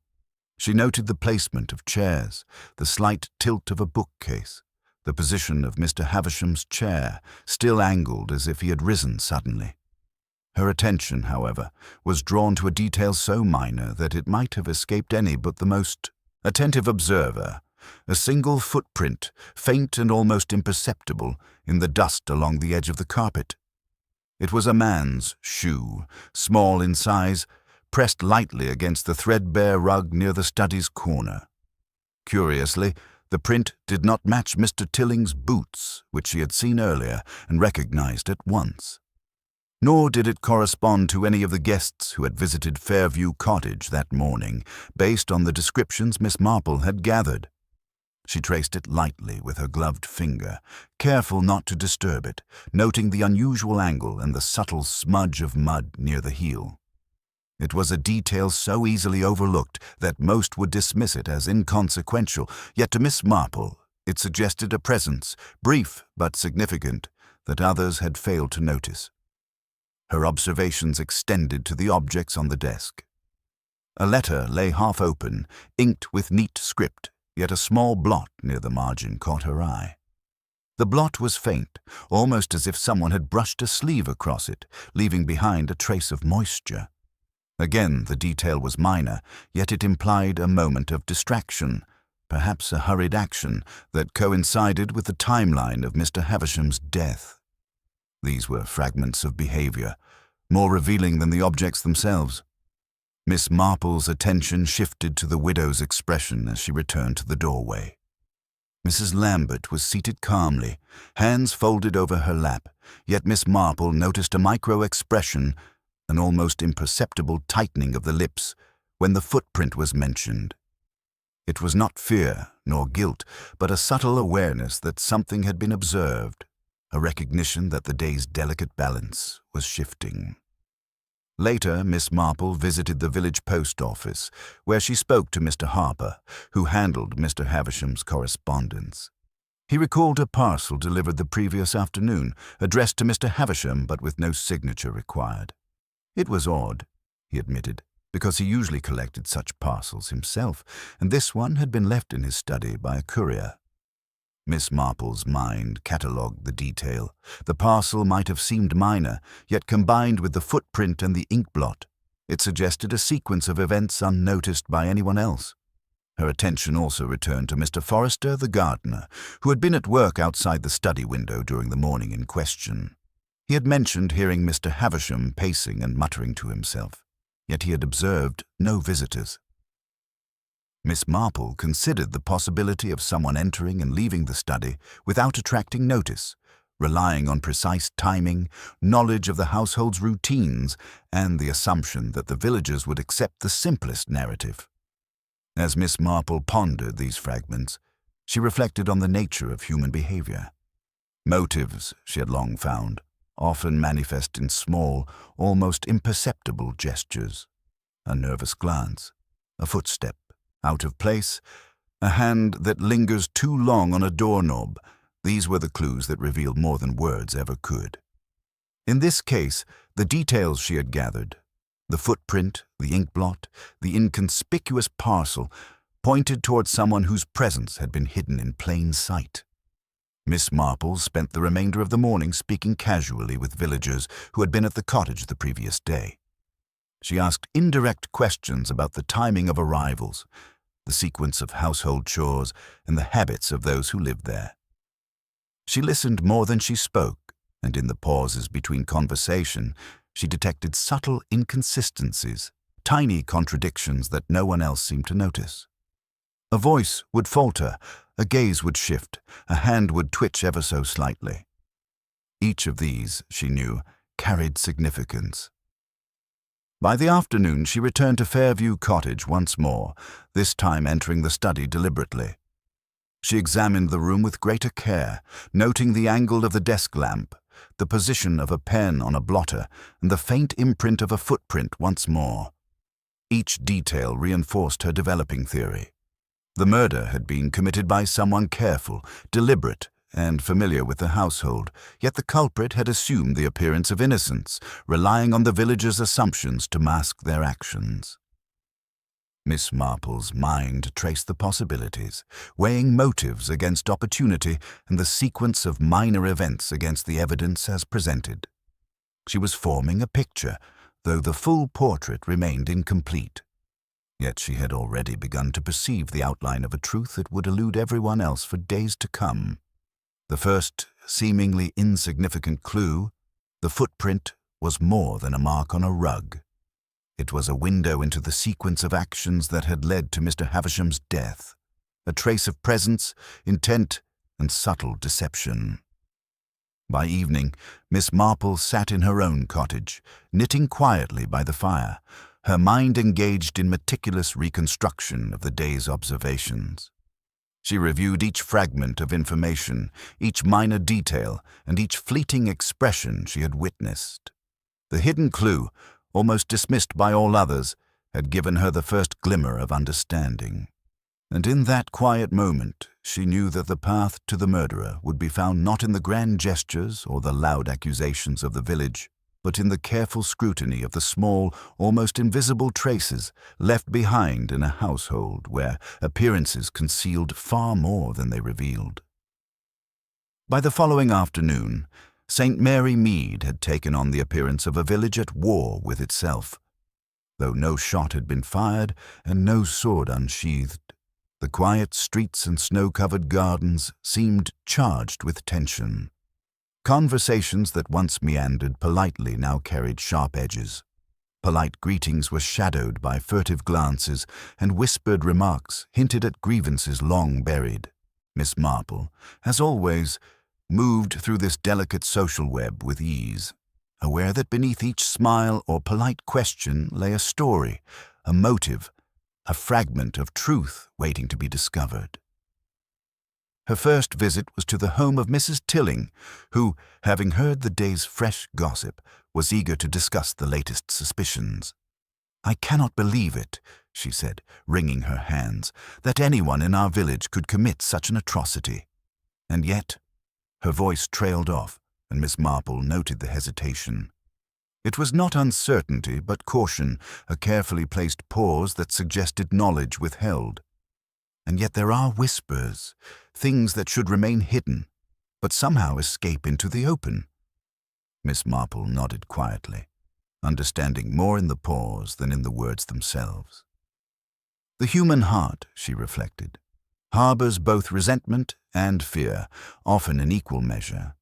She noted the placement of chairs, the slight tilt of a bookcase, the position of Mr. Havisham's chair, still angled as if he had risen suddenly. Her attention, however, was drawn to a detail so minor that it might have escaped any but the most attentive observer, a single footprint, faint and almost imperceptible, in the dust along the edge of the carpet. It was a man's shoe, small in size, pressed lightly against the threadbare rug near the study's corner. Curiously, the print did not match Mr. Tilling's boots, which she had seen earlier and recognized at once. Nor did it correspond to any of the guests who had visited Fairview Cottage that morning, based on the descriptions Miss Marple had gathered. She traced it lightly with her gloved finger, careful not to disturb it, noting the unusual angle and the subtle smudge of mud near the heel. It was a detail so easily overlooked that most would dismiss it as inconsequential, yet to Miss Marple it suggested a presence, brief but significant, that others had failed to notice. Her observations extended to the objects on the desk. A letter lay half open, inked with neat script, yet a small blot near the margin caught her eye. The blot was faint, almost as if someone had brushed a sleeve across it, leaving behind a trace of moisture. Again, the detail was minor, yet it implied a moment of distraction, perhaps a hurried action that coincided with the timeline of Mr. Havisham's death. These were fragments of behavior, more revealing than the objects themselves. Miss Marple's attention shifted to the widow's expression as she returned to the doorway. Mrs. Lambert was seated calmly, hands folded over her lap, yet Miss Marple noticed a micro-expression, an almost imperceptible tightening of the lips, when the footprint was mentioned. It was not fear nor guilt, but a subtle awareness that something had been observed, a recognition that the day's delicate balance was shifting. Later, Miss Marple visited the village post office, where she spoke to Mr. Harper, who handled Mr. Havisham's correspondence. He recalled a parcel delivered the previous afternoon, addressed to Mr. Havisham but with no signature required. It was odd, he admitted, because he usually collected such parcels himself, and this one had been left in his study by a courier. Miss Marple's mind catalogued the detail. The parcel might have seemed minor, yet combined with the footprint and the ink blot, it suggested a sequence of events unnoticed by anyone else. Her attention also returned to Mr. Forrester, the gardener, who had been at work outside the study window during the morning in question. He had mentioned hearing Mr. Havisham pacing and muttering to himself, yet he had observed no visitors. Miss Marple considered the possibility of someone entering and leaving the study without attracting notice, relying on precise timing, knowledge of the household's routines, and the assumption that the villagers would accept the simplest narrative. As Miss Marple pondered these fragments, she reflected on the nature of human behavior. Motives, she had long found, often manifest in small, almost imperceptible gestures. A nervous glance, a footstep out of place, a hand that lingers too long on a doorknob. These were the clues that revealed more than words ever could. In this case, the details she had gathered, the footprint, the ink blot, the inconspicuous parcel, pointed towards someone whose presence had been hidden in plain sight. Miss Marple spent the remainder of the morning speaking casually with villagers who had been at the cottage the previous day. She asked indirect questions about the timing of arrivals, the sequence of household chores, and the habits of those who lived there. She listened more than she spoke, and in the pauses between conversation, she detected subtle inconsistencies, tiny contradictions that no one else seemed to notice. A voice would falter, a gaze would shift, a hand would twitch ever so slightly. Each of these, she knew, carried significance. By the afternoon, she returned to Fairview Cottage once more, this time entering the study deliberately. She examined the room with greater care, noting the angle of the desk lamp, the position of a pen on a blotter, and the faint imprint of a footprint once more. Each detail reinforced her developing theory. The murder had been committed by someone careful, deliberate, and familiar with the household, yet the culprit had assumed the appearance of innocence, relying on the villagers' assumptions to mask their actions. Miss Marple's mind traced the possibilities, weighing motives against opportunity and the sequence of minor events against the evidence as presented. She was forming a picture, though the full portrait remained incomplete. Yet she had already begun to perceive the outline of a truth that would elude everyone else for days to come. The first, seemingly insignificant clue, the footprint, was more than a mark on a rug. It was a window into the sequence of actions that had led to Mr. Havisham's death, a trace of presence, intent, and subtle deception. By evening, Miss Marple sat in her own cottage, knitting quietly by the fire, her mind engaged in meticulous reconstruction of the day's observations. She reviewed each fragment of information, each minor detail, and each fleeting expression she had witnessed. The hidden clue, almost dismissed by all others, had given her the first glimmer of understanding. And in that quiet moment, she knew that the path to the murderer would be found not in the grand gestures or the loud accusations of the village, but in the careful scrutiny of the small, almost invisible traces left behind in a household where appearances concealed far more than they revealed. By the following afternoon, St. Mary Mead had taken on the appearance of a village at war with itself. Though no shot had been fired and no sword unsheathed, the quiet streets and snow-covered gardens seemed charged with tension. Conversations that once meandered politely now carried sharp edges. Polite greetings were shadowed by furtive glances, and whispered remarks hinted at grievances long buried. Miss Marple, as always, moved through this delicate social web with ease, aware that beneath each smile or polite question lay a story, a motive, a fragment of truth waiting to be discovered. Her first visit was to the home of Mrs. Tilling, who, having heard the day's fresh gossip, was eager to discuss the latest suspicions. "I cannot believe it," she said, wringing her hands, "that anyone in our village could commit such an atrocity." And yet, her voice trailed off, and Miss Marple noted the hesitation. It was not uncertainty, but caution, a carefully placed pause that suggested knowledge withheld. And yet there are whispers, things that should remain hidden, but somehow escape into the open. Miss Marple nodded quietly, understanding more in the pause than in the words themselves. The human heart, she reflected, harbors both resentment and fear, often in equal measure,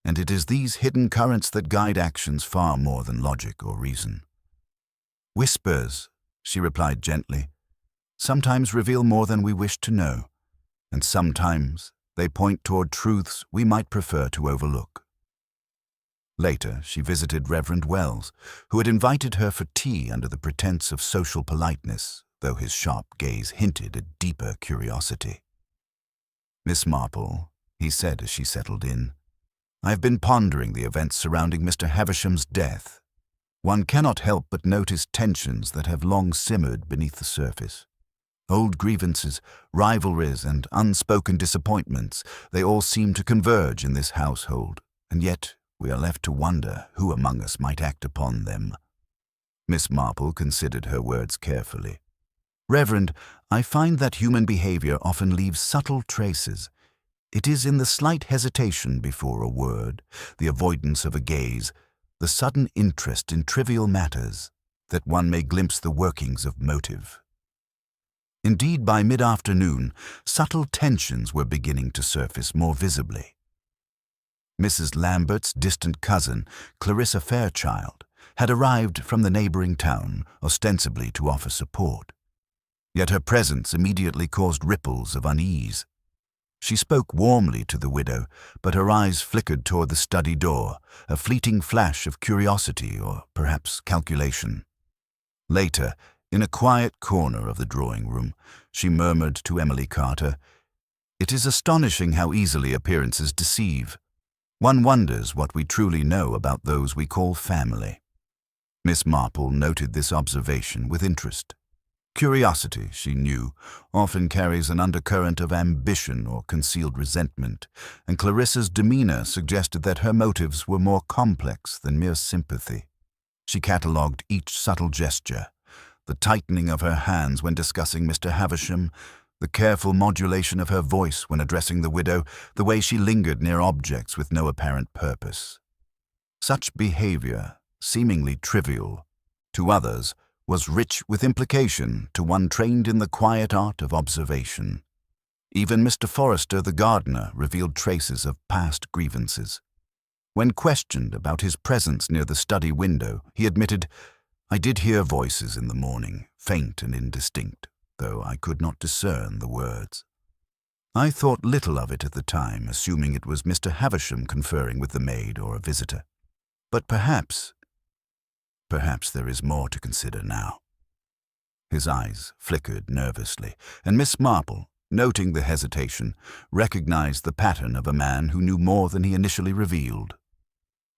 and it is these hidden currents that guide actions far more than logic or reason. "Whispers," she replied gently, "sometimes reveal more than we wish to know, and sometimes they point toward truths we might prefer to overlook." Later, she visited Reverend Wells, who had invited her for tea under the pretense of social politeness, though his sharp gaze hinted at deeper curiosity. "Miss Marple," he said as she settled in, "I have been pondering the events surrounding Mr. Havisham's death. One cannot help but notice tensions that have long simmered beneath the surface. Old grievances, rivalries, and unspoken disappointments, they all seem to converge in this household, and yet we are left to wonder who among us might act upon them." Miss Marple considered her words carefully. Reverend, I find that human behavior often leaves subtle traces. It is in the slight hesitation before a word, the avoidance of a gaze, the sudden interest in trivial matters, that one may glimpse the workings of motive. Indeed, by mid-afternoon, subtle tensions were beginning to surface more visibly. Mrs. Lambert's distant cousin, Clarissa Fairchild, had arrived from the neighboring town, ostensibly to offer support. Yet her presence immediately caused ripples of unease. She spoke warmly to the widow, but her eyes flickered toward the study door, a fleeting flash of curiosity or perhaps calculation. Later, in a quiet corner of the drawing-room, she murmured to Emily Carter, "It is astonishing how easily appearances deceive. One wonders what we truly know about those we call family." Miss Marple noted this observation with interest. Curiosity, she knew, often carries an undercurrent of ambition or concealed resentment, and Clarissa's demeanor suggested that her motives were more complex than mere sympathy. She catalogued each subtle gesture, the tightening of her hands when discussing Mr. Havisham, the careful modulation of her voice when addressing the widow, the way she lingered near objects with no apparent purpose. Such behavior, seemingly trivial, to others, was rich with implication to one trained in the quiet art of observation. Even Mr. Forrester, the gardener, revealed traces of past grievances. When questioned about his presence near the study window, he admitted, "I did hear voices in the morning, faint and indistinct, though I could not discern the words. I thought little of it at the time, assuming it was Mr. Havisham conferring with the maid or a visitor. But perhaps there is more to consider now." His eyes flickered nervously, and Miss Marple, noting the hesitation, recognized the pattern of a man who knew more than he initially revealed.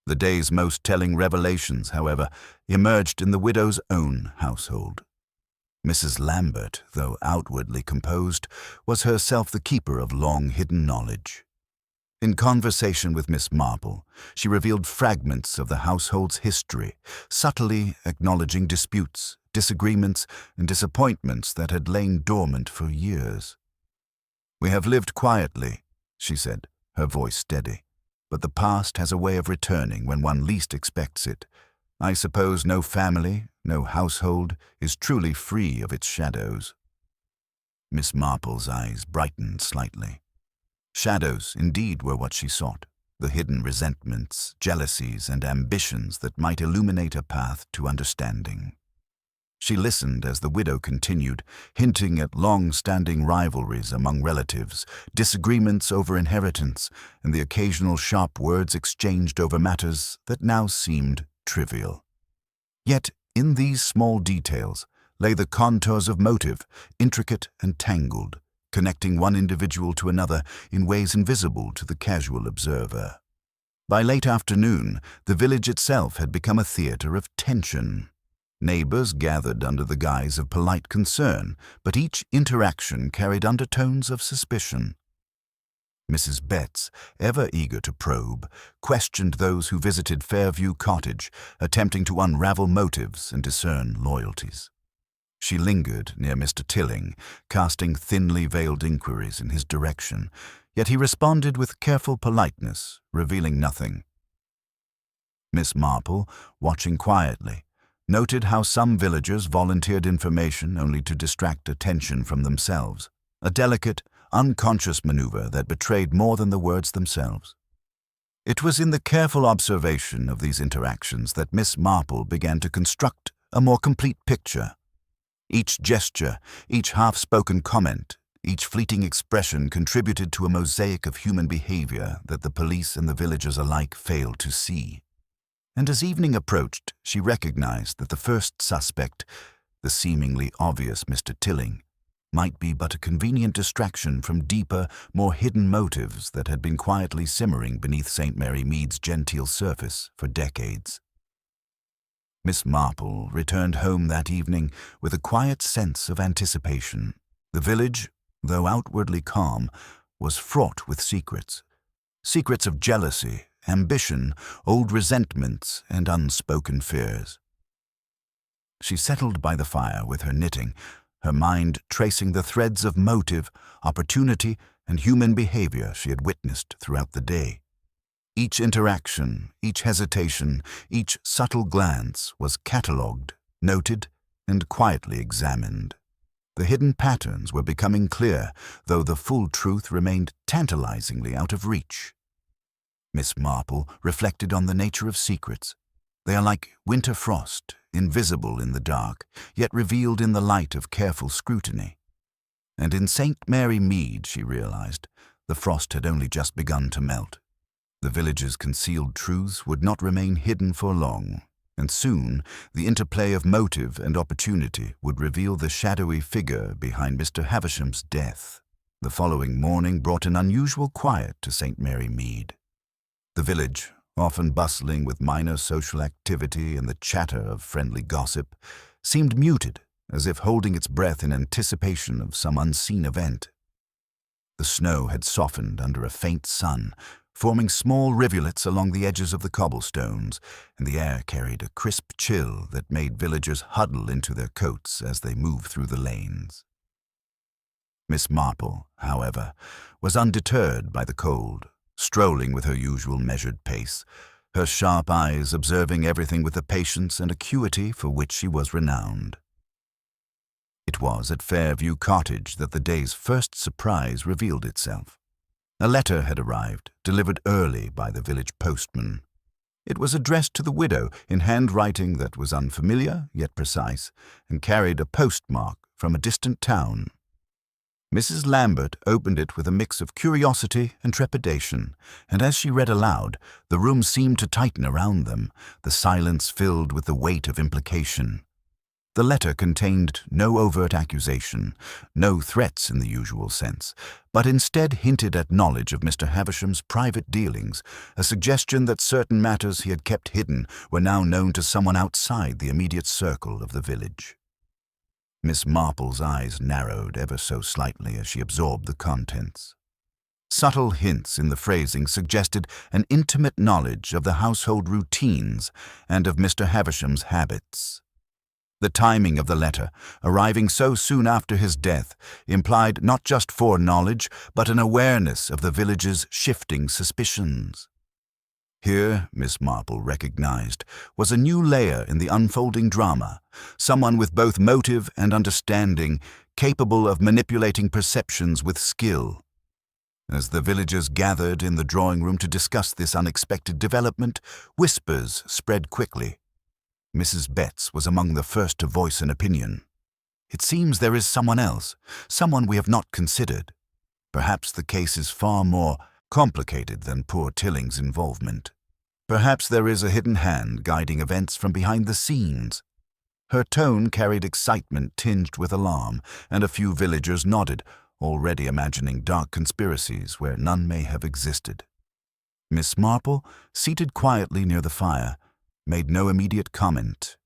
The day's most telling revelations, however, emerged in the widow's own household. Mrs. Lambert, though outwardly composed, was herself the keeper of long-hidden knowledge. In conversation with Miss Marple, she revealed fragments of the household's history, subtly acknowledging disputes, disagreements, and disappointments that had lain dormant for years. "We have lived quietly," she said, her voice steady, "but the past has a way of returning when one least expects it. I suppose no family, no household, is truly free of its shadows." Miss Marple's eyes brightened slightly. Shadows, indeed, were what she sought, the hidden resentments, jealousies, and ambitions that might illuminate a path to understanding. She listened as the widow continued, hinting at long-standing rivalries among relatives, disagreements over inheritance, and the occasional sharp words exchanged over matters that now seemed trivial. Yet, in these small details, lay the contours of motive, intricate and tangled, connecting one individual to another in ways invisible to the casual observer. By late afternoon, the village itself had become a theater of tension. Neighbors gathered under the guise of polite concern, but each interaction carried undertones of suspicion. Mrs. Betts, ever eager to probe, questioned those who visited Fairview Cottage, attempting to unravel motives and discern loyalties. She lingered near Mr. Tilling, casting thinly veiled inquiries in his direction, yet he responded with careful politeness, revealing nothing. Miss Marple, watching quietly, noted how some villagers volunteered information only to distract attention from themselves, a delicate, unconscious maneuver that betrayed more than the words themselves. It was in the careful observation of these interactions that Miss Marple began to construct a more complete picture. Each gesture, each half-spoken comment, each fleeting expression contributed to a mosaic of human behavior that the police and the villagers alike failed to see. And as evening approached, she recognized that the first suspect, the seemingly obvious Mr. Tilling, might be but a convenient distraction from deeper, more hidden motives that had been quietly simmering beneath St. Mary Mead's genteel surface for decades. Miss Marple returned home that evening with a quiet sense of anticipation. The village, though outwardly calm, was fraught with secrets. Secrets of jealousy, ambition, old resentments, and unspoken fears. She settled by the fire with her knitting, her mind tracing the threads of motive, opportunity, and human behavior she had witnessed throughout the day. Each interaction, each hesitation, each subtle glance was catalogued, noted, and quietly examined. The hidden patterns were becoming clear, though the full truth remained tantalizingly out of reach. Miss Marple reflected on the nature of secrets. They are like winter frost, invisible in the dark, yet revealed in the light of careful scrutiny. And in St. Mary Mead, she realized, the frost had only just begun to melt. The village's concealed truths would not remain hidden for long, and soon the interplay of motive and opportunity would reveal the shadowy figure behind Mr. Havisham's death. The following morning brought an unusual quiet to St. Mary Mead. The village, often bustling with minor social activity and the chatter of friendly gossip, seemed muted, as if holding its breath in anticipation of some unseen event. The snow had softened under a faint sun, forming small rivulets along the edges of the cobblestones, and the air carried a crisp chill that made villagers huddle into their coats as they moved through the lanes. Miss Marple, however, was undeterred by the cold, strolling with her usual measured pace, her sharp eyes observing everything with the patience and acuity for which she was renowned. It was at Fairview Cottage that the day's first surprise revealed itself. A letter had arrived, delivered early by the village postman. It was addressed to the widow in handwriting that was unfamiliar yet precise, and carried a postmark from a distant town. Mrs. Lambert opened it with a mix of curiosity and trepidation, and as she read aloud, the room seemed to tighten around them, the silence filled with the weight of implication. The letter contained no overt accusation, no threats in the usual sense, but instead hinted at knowledge of Mr. Havisham's private dealings, a suggestion that certain matters he had kept hidden were now known to someone outside the immediate circle of the village. Miss Marple's eyes narrowed ever so slightly as she absorbed the contents. Subtle hints in the phrasing suggested an intimate knowledge of the household routines and of Mr. Havisham's habits. The timing of the letter, arriving so soon after his death, implied not just foreknowledge, but an awareness of the village's shifting suspicions. Here, Miss Marple recognized, was a new layer in the unfolding drama, someone with both motive and understanding, capable of manipulating perceptions with skill. As the villagers gathered in the drawing room to discuss this unexpected development, whispers spread quickly. Mrs. Betts was among the first to voice an opinion. "It seems there is someone else, someone we have not considered. Perhaps the case is far more complicated than poor Tilling's involvement. Perhaps there is a hidden hand guiding events from behind the scenes." Her tone carried excitement tinged with alarm, and a few villagers nodded, already imagining dark conspiracies where none may have existed. Miss Marple, seated quietly near the fire, made no immediate comment.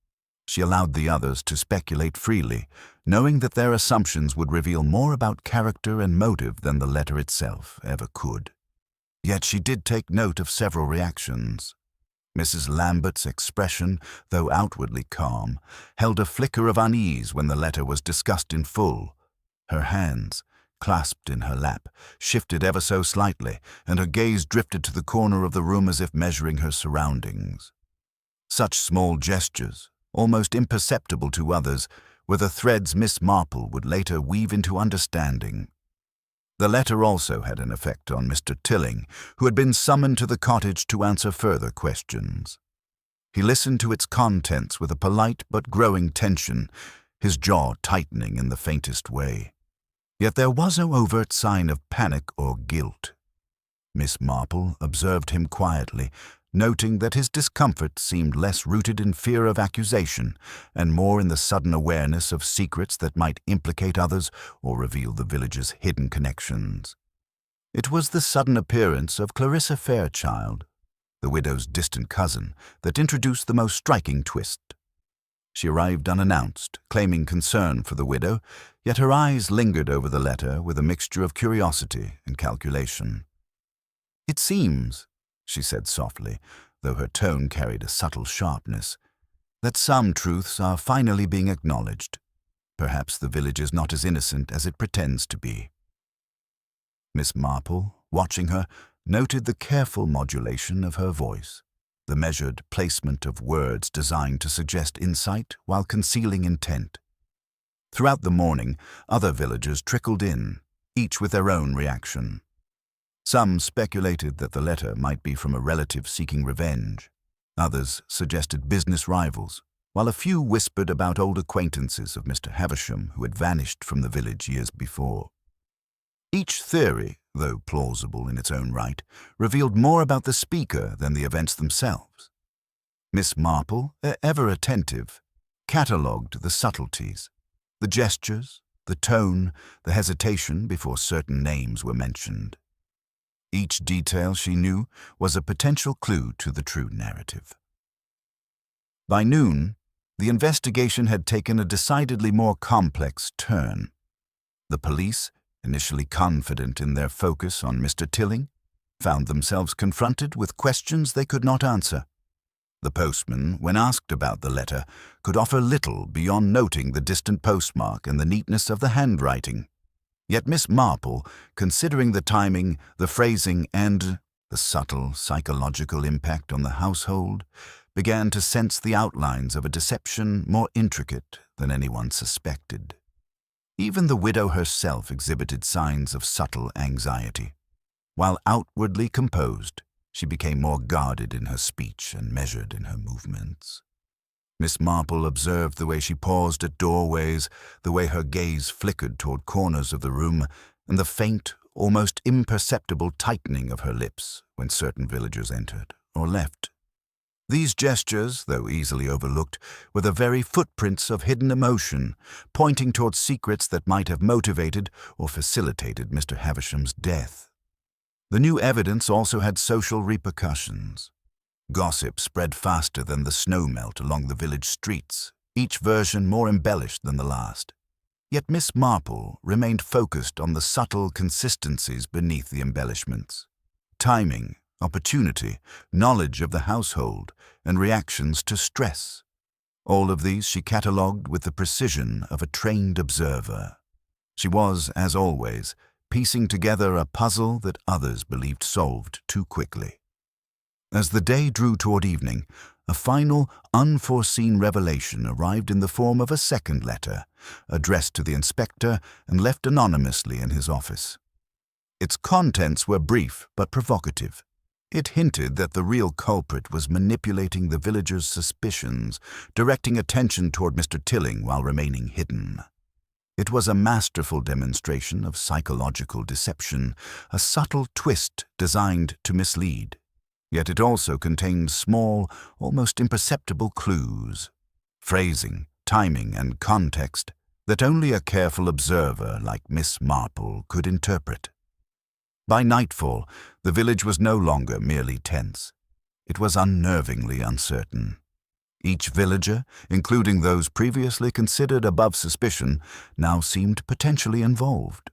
She allowed the others to speculate freely, knowing that their assumptions would reveal more about character and motive than the letter itself ever could. Yet she did take note of several reactions. Mrs. Lambert's expression, though outwardly calm, held a flicker of unease when the letter was discussed in full. Her hands, clasped in her lap, shifted ever so slightly, and her gaze drifted to the corner of the room as if measuring her surroundings. Such small gestures, almost imperceptible to others, were the threads Miss Marple would later weave into understanding. The letter also had an effect on Mr. Tilling, who had been summoned to the cottage to answer further questions. He listened to its contents with a polite but growing tension, his jaw tightening in the faintest way. Yet there was no overt sign of panic or guilt. Miss Marple observed him quietly, noting that his discomfort seemed less rooted in fear of accusation and more in the sudden awareness of secrets that might implicate others or reveal the village's hidden connections. It was the sudden appearance of Clarissa Fairchild, the widow's distant cousin, that introduced the most striking twist. She arrived unannounced, claiming concern for the widow, yet her eyes lingered over the letter with a mixture of curiosity and calculation. "It seems," she said softly, though her tone carried a subtle sharpness, "that some truths are finally being acknowledged. Perhaps the village is not as innocent as it pretends to be. Miss Marple, watching her, noted the careful modulation of her voice, the measured placement of words designed to suggest insight while concealing intent. Throughout the morning, other villagers trickled in, each with their own reaction. Some speculated that the letter might be from a relative seeking revenge. Others suggested business rivals, while a few whispered about old acquaintances of Mr. Havisham who had vanished from the village years before. Each theory, though plausible in its own right, revealed more about the speaker than the events themselves. Miss Marple, ever attentive, catalogued the subtleties, the gestures, the tone, the hesitation before certain names were mentioned. Each detail, she knew, was a potential clue to the true narrative. By noon, the investigation had taken a decidedly more complex turn. The police, initially confident in their focus on Mr. Tilling, found themselves confronted with questions they could not answer. The postman, when asked about the letter, could offer little beyond noting the distant postmark and the neatness of the handwriting. Yet Miss Marple, considering the timing, the phrasing, and the subtle psychological impact on the household, began to sense the outlines of a deception more intricate than anyone suspected. Even the widow herself exhibited signs of subtle anxiety. While outwardly composed, she became more guarded in her speech and measured in her movements. Miss Marple observed the way she paused at doorways, the way her gaze flickered toward corners of the room, and the faint, almost imperceptible tightening of her lips when certain villagers entered or left. These gestures, though easily overlooked, were the very footprints of hidden emotion, pointing towards secrets that might have motivated or facilitated Mr. Havisham's death. The new evidence also had social repercussions. Gossip spread faster than the snow melt along the village streets, each version more embellished than the last. Yet Miss Marple remained focused on the subtle consistencies beneath the embellishments. Timing, opportunity, knowledge of the household, and reactions to stress. All of these she catalogued with the precision of a trained observer. She was, as always, piecing together a puzzle that others believed solved too quickly. As the day drew toward evening, a final, unforeseen revelation arrived in the form of a second letter, addressed to the inspector and left anonymously in his office. Its contents were brief but provocative. It hinted that the real culprit was manipulating the villagers' suspicions, directing attention toward Mr. Tilling while remaining hidden. It was a masterful demonstration of psychological deception, a subtle twist designed to mislead. Yet it also contained small, almost imperceptible clues, phrasing, timing, and context that only a careful observer like Miss Marple could interpret. By nightfall, the village was no longer merely tense. It was unnervingly uncertain. Each villager, including those previously considered above suspicion, now seemed potentially involved.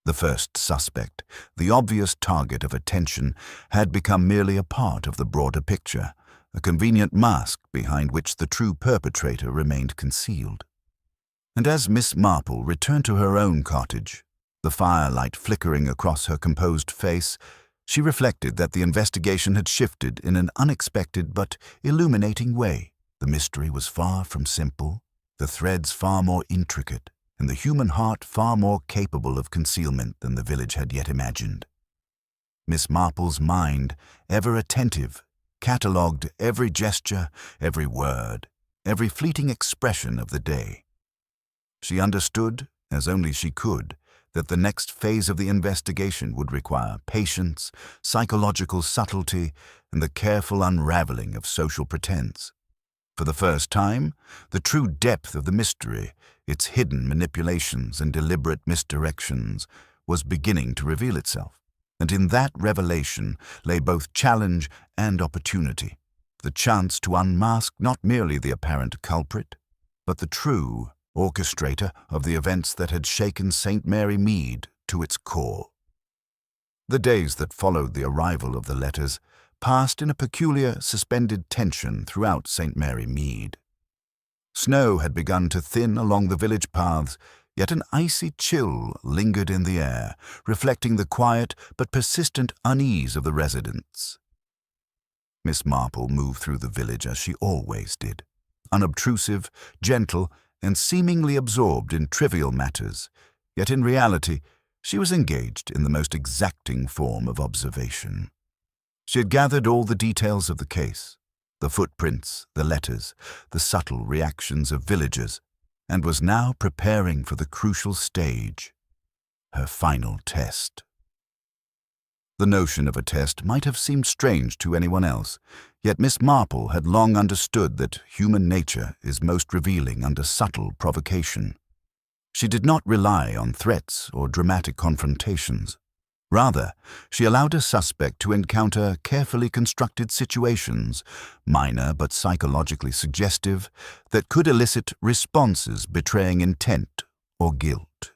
The first suspect, the obvious target of attention, had become merely a part of the broader picture, a convenient mask behind which the true perpetrator remained concealed. And as Miss Marple returned to her own cottage, the firelight flickering across her composed face, she reflected that the investigation had shifted in an unexpected but illuminating way. The mystery was far from simple, the threads far more intricate, and the human heart far more capable of concealment than the village had yet imagined. Miss Marple's mind, ever attentive, catalogued every gesture, every word, every fleeting expression of the day. She understood, as only she could, that the next phase of the investigation would require patience, psychological subtlety, and the careful unraveling of social pretense. For the first time, the true depth of the mystery, its hidden manipulations and deliberate misdirections, was beginning to reveal itself. And in that revelation lay both challenge and opportunity, the chance to unmask not merely the apparent culprit, but the true orchestrator of the events that had shaken St. Mary Mead to its core. The days that followed the arrival of the letters passed in a peculiar suspended tension throughout St. Mary Mead. Snow had begun to thin along the village paths, yet an icy chill lingered in the air, reflecting the quiet but persistent unease of the residents. Miss Marple moved through the village as she always did, unobtrusive, gentle, and seemingly absorbed in trivial matters, yet in reality she was engaged in the most exacting form of observation. She had gathered all the details of the case, the footprints, the letters, the subtle reactions of villagers, and was now preparing for the crucial stage, her final test. The notion of a test might have seemed strange to anyone else, yet Miss Marple had long understood that human nature is most revealing under subtle provocation. She did not rely on threats or dramatic confrontations. Rather, she allowed a suspect to encounter carefully constructed situations, minor but psychologically suggestive, that could elicit responses betraying intent or guilt.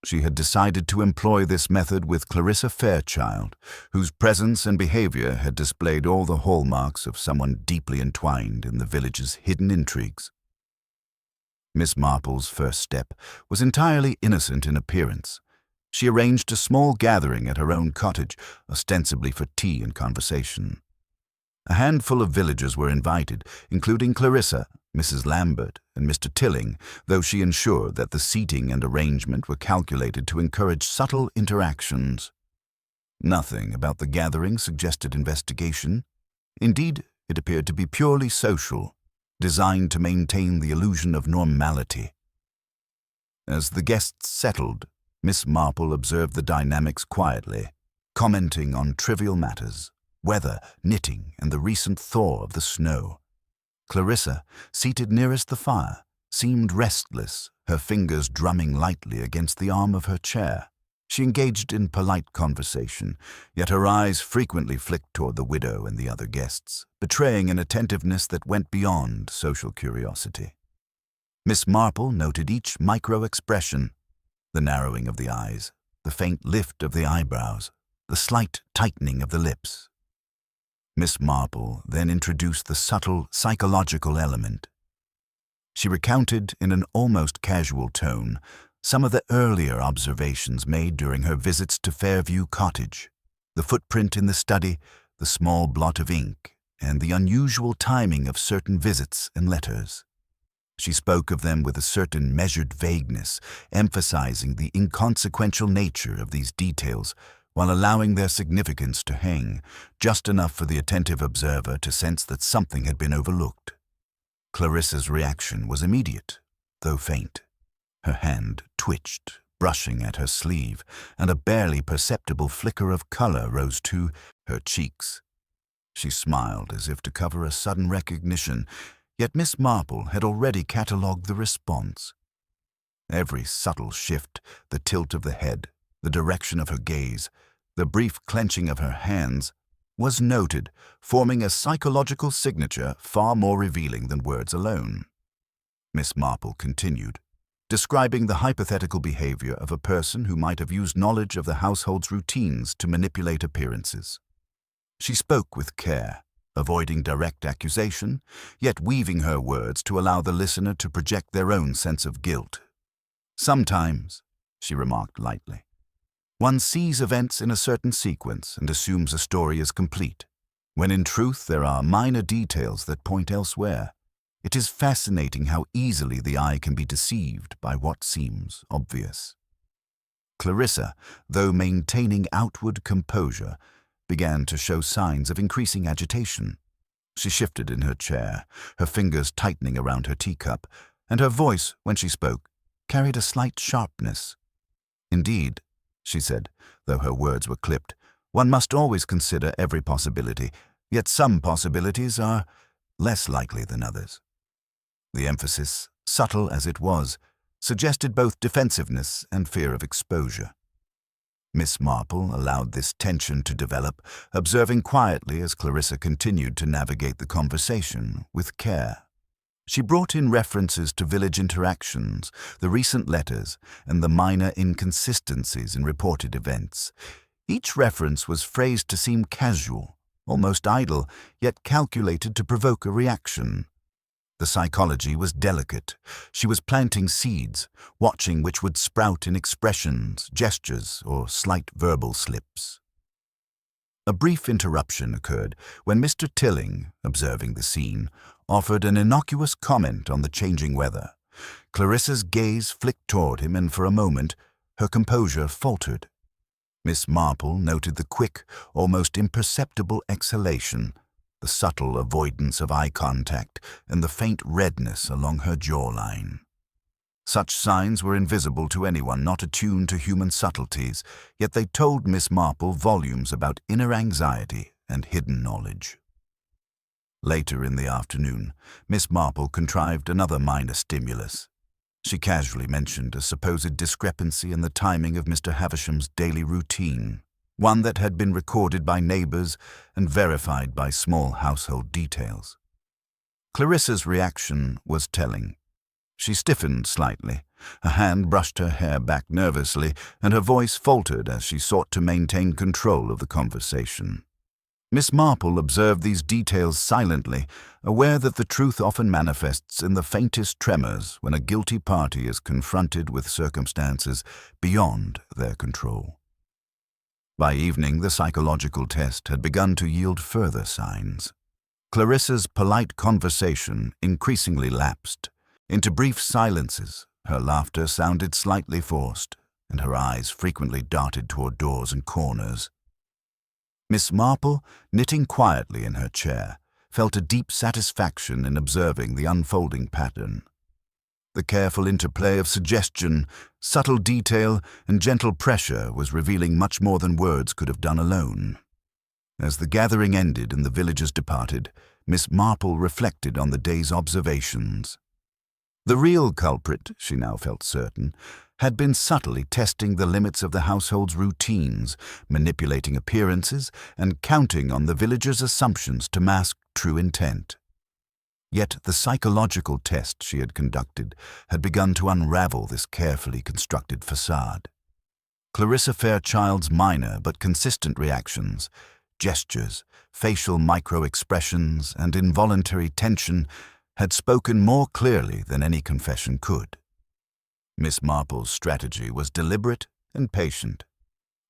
She had decided to employ this method with Clarissa Fairchild, whose presence and behavior had displayed all the hallmarks of someone deeply entwined in the village's hidden intrigues. Miss Marple's first step was entirely innocent in appearance. She arranged a small gathering at her own cottage, ostensibly for tea and conversation. A handful of villagers were invited, including Clarissa, Mrs. Lambert, and Mr. Tilling, though she ensured that the seating and arrangement were calculated to encourage subtle interactions. Nothing about the gathering suggested investigation. Indeed, it appeared to be purely social, designed to maintain the illusion of normality. As the guests settled, Miss Marple observed the dynamics quietly, commenting on trivial matters, weather, knitting, and the recent thaw of the snow. Clarissa, seated nearest the fire, seemed restless, her fingers drumming lightly against the arm of her chair. She engaged in polite conversation, yet her eyes frequently flicked toward the widow and the other guests, betraying an attentiveness that went beyond social curiosity. Miss Marple noted each micro-expression, the narrowing of the eyes, the faint lift of the eyebrows, the slight tightening of the lips. Miss Marple then introduced the subtle psychological element. She recounted in an almost casual tone some of the earlier observations made during her visits to Fairview Cottage, the footprint in the study, the small blot of ink, and the unusual timing of certain visits and letters. She spoke of them with a certain measured vagueness, emphasizing the inconsequential nature of these details while allowing their significance to hang, just enough for the attentive observer to sense that something had been overlooked. Clarissa's reaction was immediate, though faint. Her hand twitched, brushing at her sleeve, and a barely perceptible flicker of color rose to her cheeks. She smiled as if to cover a sudden recognition, yet Miss Marple had already catalogued the response. Every subtle shift, the tilt of the head, the direction of her gaze, the brief clenching of her hands, was noted, forming a psychological signature far more revealing than words alone. Miss Marple continued, describing the hypothetical behavior of a person who might have used knowledge of the household's routines to manipulate appearances. She spoke with care, avoiding direct accusation, yet weaving her words to allow the listener to project their own sense of guilt. Sometimes, she remarked lightly, one sees events in a certain sequence and assumes a story is complete, when in truth there are minor details that point elsewhere. It is fascinating how easily the eye can be deceived by what seems obvious. Clarissa, though maintaining outward composure, began to show signs of increasing agitation. She shifted in her chair, her fingers tightening around her teacup, and her voice, when she spoke, carried a slight sharpness. "Indeed," she said, though her words were clipped, "one must always consider every possibility, yet some possibilities are less likely than others." The emphasis, subtle as it was, suggested both defensiveness and fear of exposure. Miss Marple allowed this tension to develop, observing quietly as Clarissa continued to navigate the conversation with care. She brought in references to village interactions, the recent letters, and the minor inconsistencies in reported events. Each reference was phrased to seem casual, almost idle, yet calculated to provoke a reaction. The psychology was delicate. She was planting seeds, watching which would sprout in expressions, gestures, or slight verbal slips. A brief interruption occurred when Mr. Tilling, observing the scene, offered an innocuous comment on the changing weather. Clarissa's gaze flicked toward him, and for a moment her composure faltered. Miss Marple noted the quick, almost imperceptible exhalation, the subtle avoidance of eye contact, and the faint redness along her jawline. Such signs were invisible to anyone not attuned to human subtleties, yet they told Miss Marple volumes about inner anxiety and hidden knowledge. Later in the afternoon, Miss Marple contrived another minor stimulus. She casually mentioned a supposed discrepancy in the timing of Mr. Havisham's daily routine, one that had been recorded by neighbors and verified by small household details. Clarissa's reaction was telling. She stiffened slightly, a hand brushed her hair back nervously, and her voice faltered as she sought to maintain control of the conversation. Miss Marple observed these details silently, aware that the truth often manifests in the faintest tremors when a guilty party is confronted with circumstances beyond their control. By evening, the psychological test had begun to yield further signs. Clarissa's polite conversation increasingly lapsed into brief silences. Her laughter sounded slightly forced, and her eyes frequently darted toward doors and corners. Miss Marple, knitting quietly in her chair, felt a deep satisfaction in observing the unfolding pattern. The careful interplay of suggestion, subtle detail, and gentle pressure was revealing much more than words could have done alone. As the gathering ended and the villagers departed, Miss Marple reflected on the day's observations. The real culprit, she now felt certain, had been subtly testing the limits of the household's routines, manipulating appearances, and counting on the villagers' assumptions to mask true intent. Yet the psychological test she had conducted had begun to unravel this carefully constructed facade. Clarissa Fairchild's minor but consistent reactions, gestures, facial micro-expressions, and involuntary tension had spoken more clearly than any confession could. Miss Marple's strategy was deliberate and patient.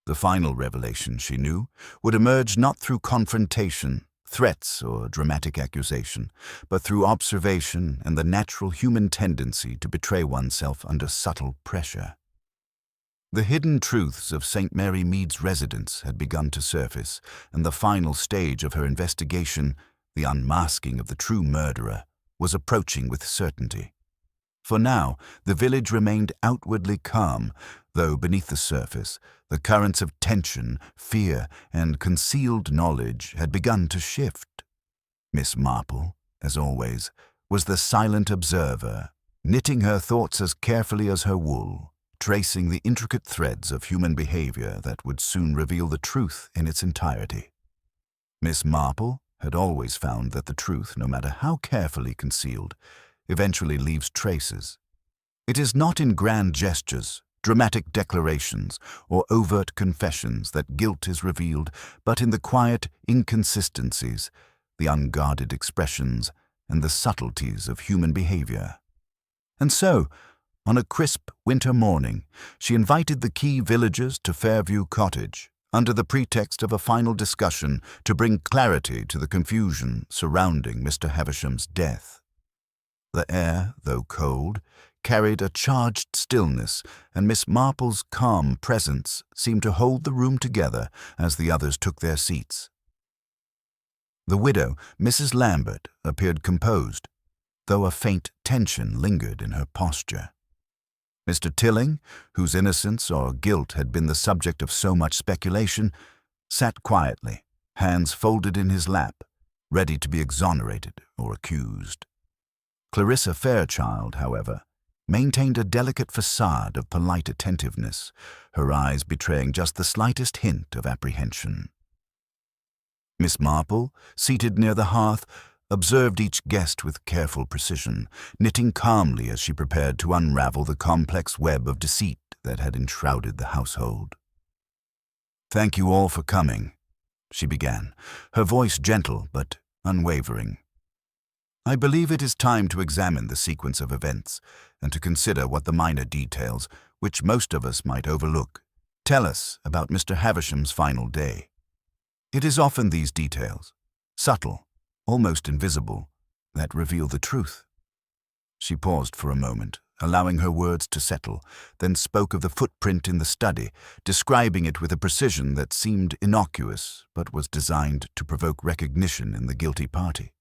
The final revelation, she knew, would emerge not through confrontation, threats, or dramatic accusation, but through observation and the natural human tendency to betray oneself under subtle pressure. The hidden truths of St. Mary Mead's residence had begun to surface, and the final stage of her investigation, the unmasking of the true murderer, was approaching with certainty. For now, the village remained outwardly calm, though beneath the surface, the currents of tension, fear, and concealed knowledge had begun to shift. Miss Marple, as always, was the silent observer, knitting her thoughts as carefully as her wool, tracing the intricate threads of human behavior that would soon reveal the truth in its entirety. Miss Marple had always found that the truth, no matter how carefully concealed, eventually leaves traces. It is not in grand gestures, dramatic declarations, or overt confessions that guilt is revealed, but in the quiet inconsistencies, the unguarded expressions, and the subtleties of human behavior. And so, on a crisp winter morning, she invited the key villagers to Fairview Cottage, under the pretext of a final discussion to bring clarity to the confusion surrounding Mr. Havisham's death. The air, though cold, carried a charged stillness, and Miss Marple's calm presence seemed to hold the room together as the others took their seats. The widow, Mrs. Lambert, appeared composed, though a faint tension lingered in her posture. Mr. Tilling, whose innocence or guilt had been the subject of so much speculation, sat quietly, hands folded in his lap, ready to be exonerated or accused. Clarissa Fairchild, however, maintained a delicate facade of polite attentiveness, her eyes betraying just the slightest hint of apprehension. Miss Marple, seated near the hearth, observed each guest with careful precision, knitting calmly as she prepared to unravel the complex web of deceit that had enshrouded the household. "Thank you all for coming," she began, her voice gentle but unwavering. I believe it is time to examine the sequence of events and to consider what the minor details, which most of us might overlook, tell us about Mr. Havisham's final day. It is often these details, subtle, almost invisible, that reveal the truth. She paused for a moment, allowing her words to settle, then spoke of the footprint in the study, describing it with a precision that seemed innocuous but was designed to provoke recognition in the guilty party.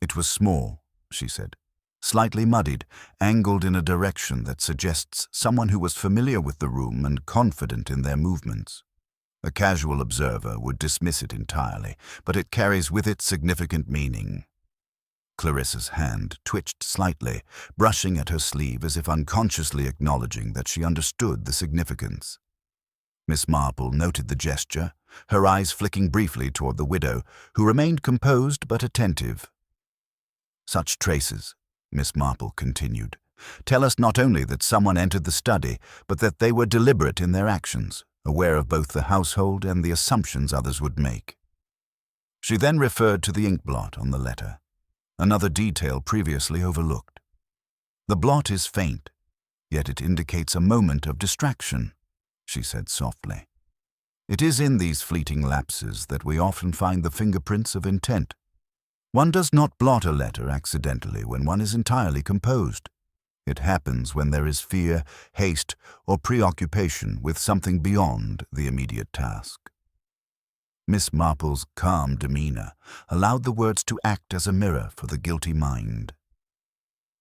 It was small, she said, slightly muddied, angled in a direction that suggests someone who was familiar with the room and confident in their movements. A casual observer would dismiss it entirely, but it carries with it significant meaning. Clarissa's hand twitched slightly, brushing at her sleeve as if unconsciously acknowledging that she understood the significance. Miss Marple noted the gesture, her eyes flicking briefly toward the widow, who remained composed but attentive. Such traces, Miss Marple continued, tell us not only that someone entered the study, but that they were deliberate in their actions, aware of both the household and the assumptions others would make. She then referred to the ink blot on the letter, another detail previously overlooked. The blot is faint, yet it indicates a moment of distraction, she said softly. It is in these fleeting lapses that we often find the fingerprints of intent. One does not blot a letter accidentally when one is entirely composed. It happens when there is fear, haste, or preoccupation with something beyond the immediate task. Miss Marple's calm demeanor allowed the words to act as a mirror for the guilty mind.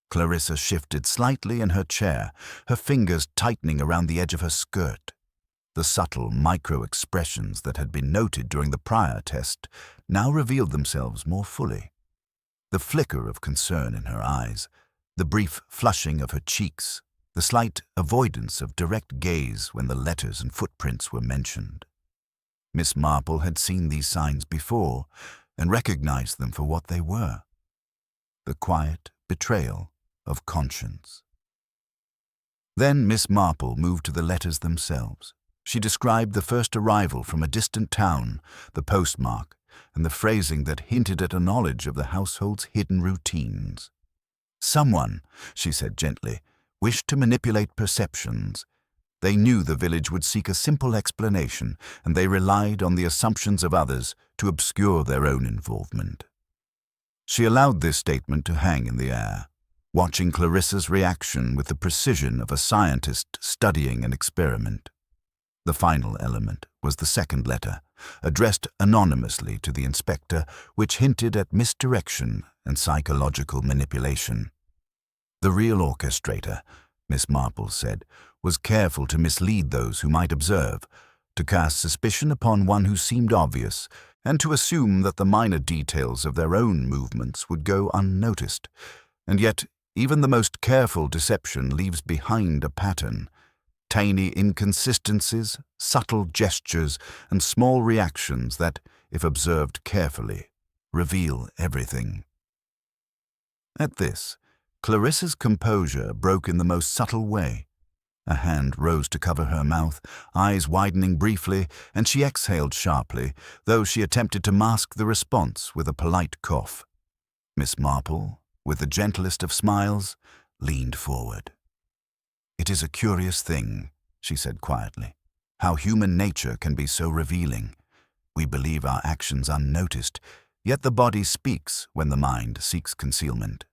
Clarissa shifted slightly in her chair, her fingers tightening around the edge of her skirt. The subtle micro-expressions that had been noted during the prior test now revealed themselves more fully. The flicker of concern in her eyes, the brief flushing of her cheeks, the slight avoidance of direct gaze when the letters and footprints were mentioned. Miss Marple had seen these signs before and recognized them for what they were: the quiet betrayal of conscience. Then Miss Marple moved to the letters themselves. She described the first arrival from a distant town, the postmark, and the phrasing that hinted at a knowledge of the household's hidden routines. Someone, she said gently, wished to manipulate perceptions. They knew the village would seek a simple explanation, and they relied on the assumptions of others to obscure their own involvement. She allowed this statement to hang in the air, watching Clarissa's reaction with the precision of a scientist studying an experiment. The final element was the second letter, addressed anonymously to the inspector, which hinted at misdirection and psychological manipulation. The real orchestrator, Miss Marple said, was careful to mislead those who might observe, to cast suspicion upon one who seemed obvious, and to assume that the minor details of their own movements would go unnoticed. And yet, even the most careful deception leaves behind a pattern. Tiny inconsistencies, subtle gestures, and small reactions that, if observed carefully, reveal everything. At this, Clarissa's composure broke in the most subtle way. A hand rose to cover her mouth, eyes widening briefly, and she exhaled sharply, though she attempted to mask the response with a polite cough. Miss Marple, with the gentlest of smiles, leaned forward. "It is a curious thing," she said quietly, "how human nature can be so revealing. We believe our actions unnoticed, yet the body speaks when the mind seeks concealment."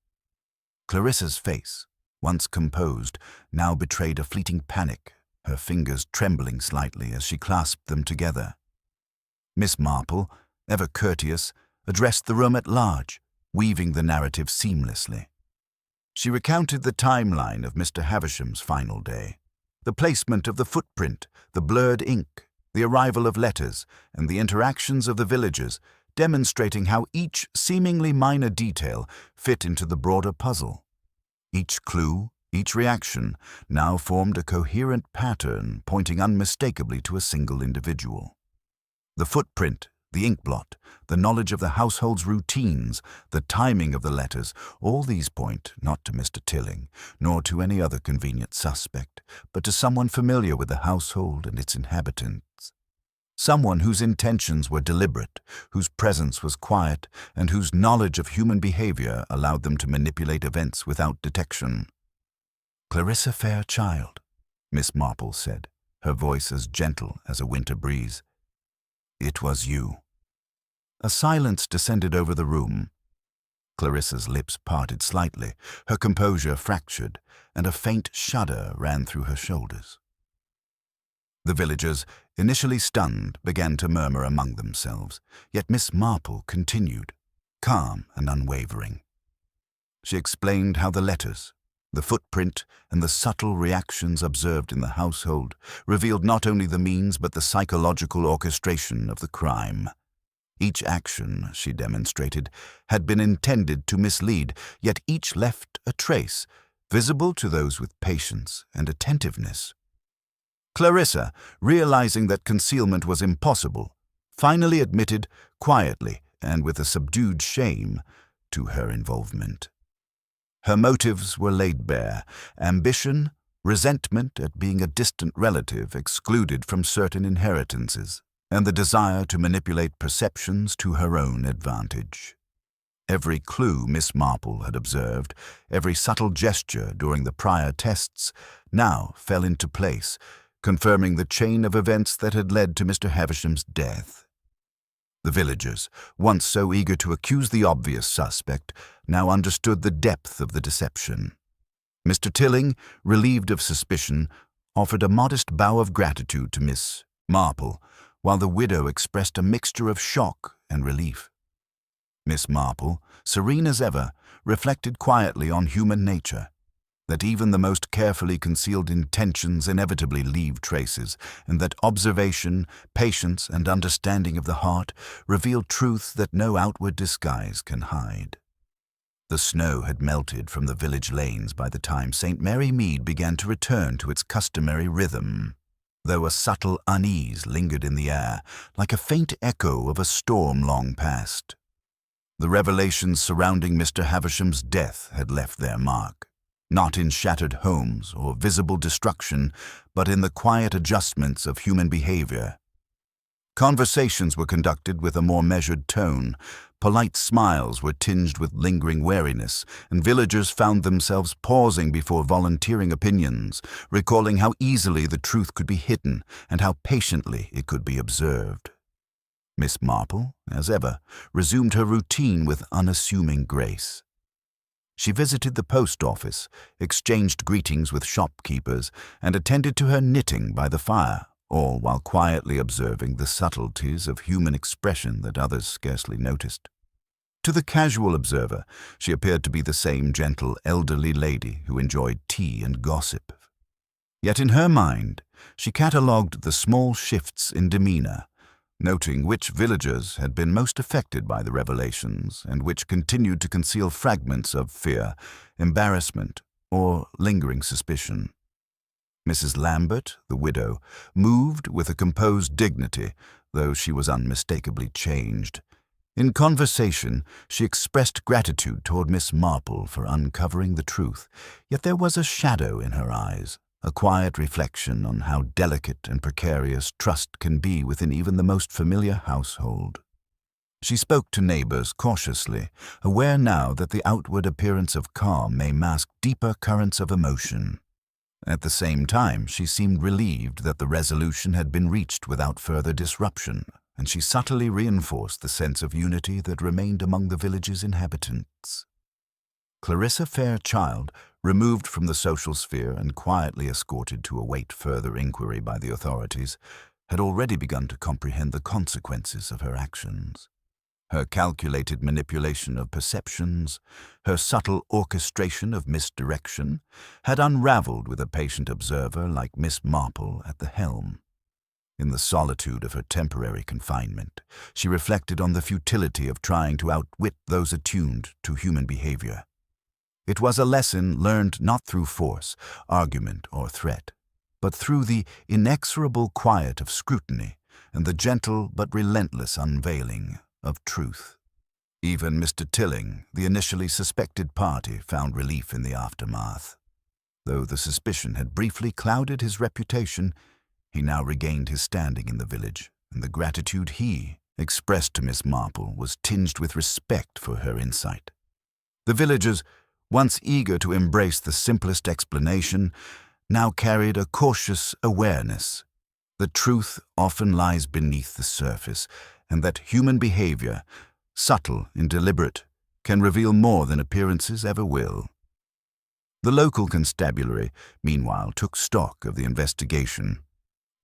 Clarissa's face, once composed, now betrayed a fleeting panic, her fingers trembling slightly as she clasped them together. Miss Marple, ever courteous, addressed the room at large, weaving the narrative seamlessly. She recounted the timeline of Mr. Havisham's final day, the placement of the footprint, the blurred ink, the arrival of letters, and the interactions of the villagers, demonstrating how each seemingly minor detail fit into the broader puzzle. Each clue, each reaction, now formed a coherent pattern pointing unmistakably to a single individual. The footprint, the ink blot, the knowledge of the household's routines, the timing of the letters, all these point not to Mr. Tilling, nor to any other convenient suspect, but to someone familiar with the household and its inhabitants. Someone whose intentions were deliberate, whose presence was quiet, and whose knowledge of human behavior allowed them to manipulate events without detection. "Clarissa Fairchild," Miss Marple said, her voice as gentle as a winter breeze. "It was you." A silence descended over the room. Clarissa's lips parted slightly, her composure fractured, and a faint shudder ran through her shoulders. The villagers, initially stunned, began to murmur among themselves, yet Miss Marple continued, calm and unwavering. She explained how the letters, the footprint, and the subtle reactions observed in the household revealed not only the means but the psychological orchestration of the crime. Each action, she demonstrated, had been intended to mislead, yet each left a trace, visible to those with patience and attentiveness. Clarissa, realizing that concealment was impossible, finally admitted, quietly and with a subdued shame, to her involvement. Her motives were laid bare: ambition, resentment at being a distant relative excluded from certain inheritances, and the desire to manipulate perceptions to her own advantage. Every clue Miss Marple had observed, every subtle gesture during the prior tests, now fell into place, confirming the chain of events that had led to Mr. Havisham's death. The villagers, once so eager to accuse the obvious suspect, now understood the depth of the deception. Mr. Tilling, relieved of suspicion, offered a modest bow of gratitude to Miss Marple, while the widow expressed a mixture of shock and relief. Miss Marple, serene as ever, reflected quietly on human nature, that even the most carefully concealed intentions inevitably leave traces, and that observation, patience, and understanding of the heart reveal truths that no outward disguise can hide. The snow had melted from the village lanes by the time St. Mary Mead began to return to its customary rhythm, though a subtle unease lingered in the air, like a faint echo of a storm long past. The revelations surrounding Mr. Havisham's death had left their mark, not in shattered homes or visible destruction, but in the quiet adjustments of human behavior. Conversations were conducted with a more measured tone, polite smiles were tinged with lingering wariness, and villagers found themselves pausing before volunteering opinions, recalling how easily the truth could be hidden and how patiently it could be observed. Miss Marple, as ever, resumed her routine with unassuming grace. She visited the post office, exchanged greetings with shopkeepers, and attended to her knitting by the fire, all while quietly observing the subtleties of human expression that others scarcely noticed. To the casual observer, she appeared to be the same gentle elderly lady who enjoyed tea and gossip. Yet in her mind, she catalogued the small shifts in demeanor, noting which villagers had been most affected by the revelations and which continued to conceal fragments of fear, embarrassment, or lingering suspicion. Mrs. Lambert, the widow, moved with a composed dignity, though she was unmistakably changed. In conversation, she expressed gratitude toward Miss Marple for uncovering the truth, yet there was a shadow in her eyes, a quiet reflection on how delicate and precarious trust can be within even the most familiar household. She spoke to neighbors cautiously, aware now that the outward appearance of calm may mask deeper currents of emotion. At the same time, she seemed relieved that the resolution had been reached without further disruption, and she subtly reinforced the sense of unity that remained among the village's inhabitants. Clarissa Fairchild, removed from the social sphere and quietly escorted to await further inquiry by the authorities, had already begun to comprehend the consequences of her actions. Her calculated manipulation of perceptions, her subtle orchestration of misdirection, had unraveled with a patient observer like Miss Marple at the helm. In the solitude of her temporary confinement, she reflected on the futility of trying to outwit those attuned to human behavior. It was a lesson learned not through force, argument, or threat, but through the inexorable quiet of scrutiny and the gentle but relentless unveiling of truth. Even Mr. Tilling, the initially suspected party, found relief in the aftermath. Though the suspicion had briefly clouded his reputation, he now regained his standing in the village, and the gratitude he expressed to Miss Marple was tinged with respect for her insight. The villagers, once eager to embrace the simplest explanation, now carried a cautious awareness. The truth often lies beneath the surface, and that human behavior, subtle and deliberate, can reveal more than appearances ever will. The local constabulary, meanwhile, took stock of the investigation.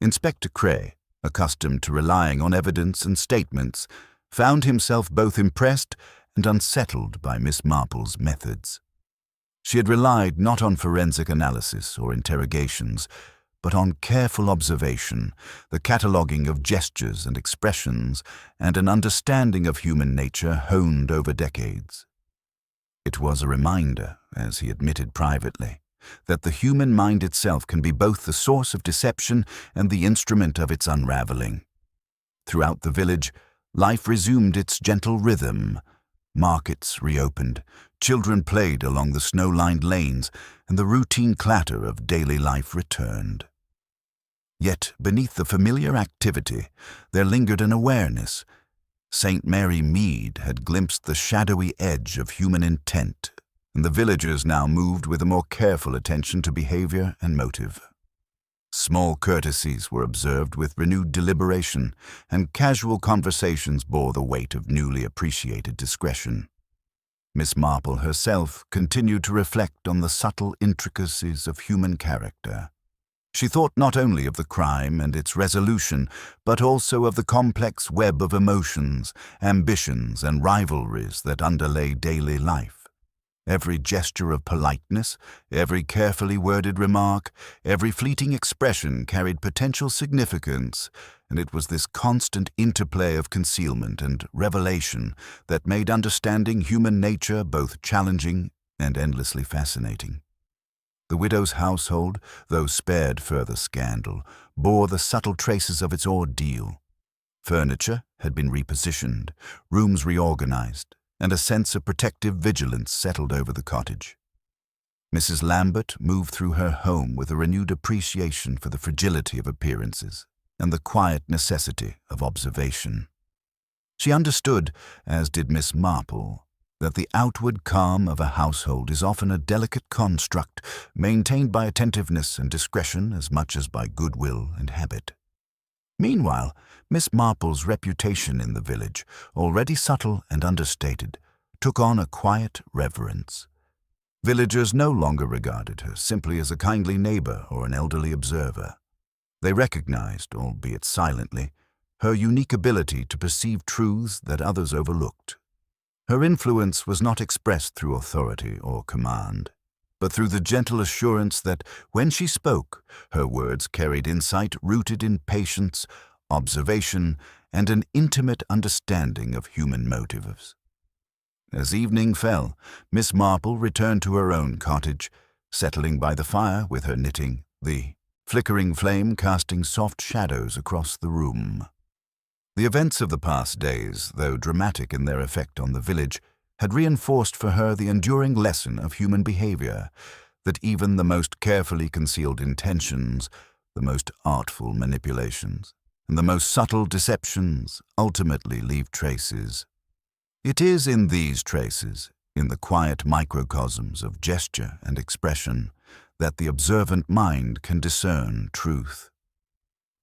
Inspector Cray, accustomed to relying on evidence and statements, found himself both impressed and unsettled by Miss Marple's methods. She had relied not on forensic analysis or interrogations, but on careful observation, the cataloguing of gestures and expressions, and an understanding of human nature honed over decades. It was a reminder, as he admitted privately, that the human mind itself can be both the source of deception and the instrument of its unraveling. Throughout the village, life resumed its gentle rhythm. Markets reopened, children played along the snow-lined lanes, and the routine clatter of daily life returned. Yet, beneath the familiar activity, there lingered an awareness. St. Mary Mead had glimpsed the shadowy edge of human intent, and the villagers now moved with a more careful attention to behavior and motive. Small courtesies were observed with renewed deliberation, and casual conversations bore the weight of newly appreciated discretion. Miss Marple herself continued to reflect on the subtle intricacies of human character. She thought not only of the crime and its resolution, but also of the complex web of emotions, ambitions, and rivalries that underlay daily life. Every gesture of politeness, every carefully worded remark, every fleeting expression carried potential significance, and it was this constant interplay of concealment and revelation that made understanding human nature both challenging and endlessly fascinating. The widow's household, though spared further scandal, bore the subtle traces of its ordeal. Furniture had been repositioned, rooms reorganized, and a sense of protective vigilance settled over the cottage. Mrs. Lambert moved through her home with a renewed appreciation for the fragility of appearances and the quiet necessity of observation. She understood, as did Miss Marple, that the outward calm of a household is often a delicate construct, maintained by attentiveness and discretion as much as by goodwill and habit. Meanwhile, Miss Marple's reputation in the village, already subtle and understated, took on a quiet reverence. Villagers no longer regarded her simply as a kindly neighbor or an elderly observer. They recognized, albeit silently, her unique ability to perceive truths that others overlooked. Her influence was not expressed through authority or command, but through the gentle assurance that, when she spoke, her words carried insight rooted in patience, observation, and an intimate understanding of human motives. As evening fell, Miss Marple returned to her own cottage, settling by the fire with her knitting, the flickering flame casting soft shadows across the room. The events of the past days, though dramatic in their effect on the village, had reinforced for her the enduring lesson of human behavior, that even the most carefully concealed intentions, the most artful manipulations, and the most subtle deceptions ultimately leave traces. It is in these traces, in the quiet microcosms of gesture and expression, that the observant mind can discern truth.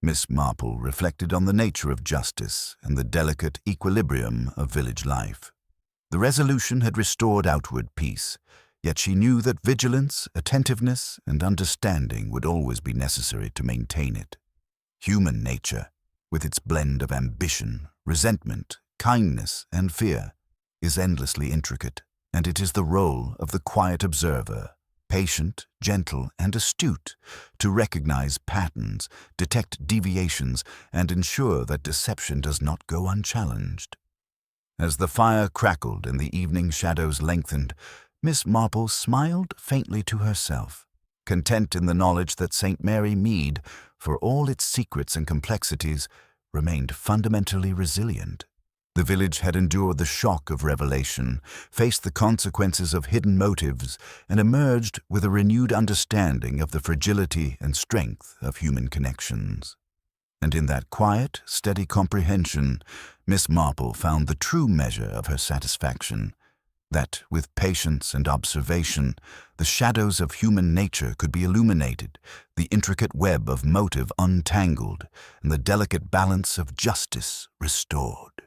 Miss Marple reflected on the nature of justice and the delicate equilibrium of village life. The resolution had restored outward peace, yet she knew that vigilance, attentiveness, and understanding would always be necessary to maintain it. Human nature, with its blend of ambition, resentment, kindness, and fear, is endlessly intricate, and it is the role of the quiet observer, patient, gentle, and astute, to recognize patterns, detect deviations, and ensure that deception does not go unchallenged. As the fire crackled and the evening shadows lengthened, Miss Marple smiled faintly to herself, content in the knowledge that St. Mary Mead, for all its secrets and complexities, remained fundamentally resilient. The village had endured the shock of revelation, faced the consequences of hidden motives, and emerged with a renewed understanding of the fragility and strength of human connections. And in that quiet, steady comprehension, Miss Marple found the true measure of her satisfaction, that with patience and observation, the shadows of human nature could be illuminated, the intricate web of motive untangled, and the delicate balance of justice restored.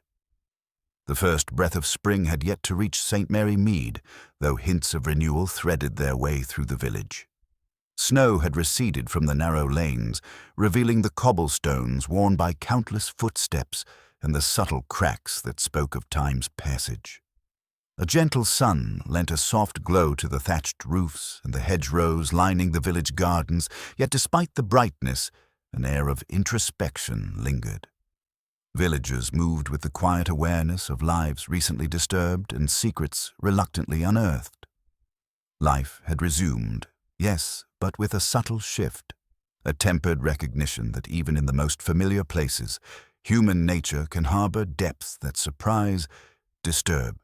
The first breath of spring had yet to reach St. Mary Mead, though hints of renewal threaded their way through the village. Snow had receded from the narrow lanes, revealing the cobblestones worn by countless footsteps and the subtle cracks that spoke of time's passage. A gentle sun lent a soft glow to the thatched roofs and the hedgerows lining the village gardens, yet despite the brightness, an air of introspection lingered. Villagers moved with the quiet awareness of lives recently disturbed and secrets reluctantly unearthed. Life had resumed, yes, but with a subtle shift, a tempered recognition that even in the most familiar places, human nature can harbor depths that surprise, disturb,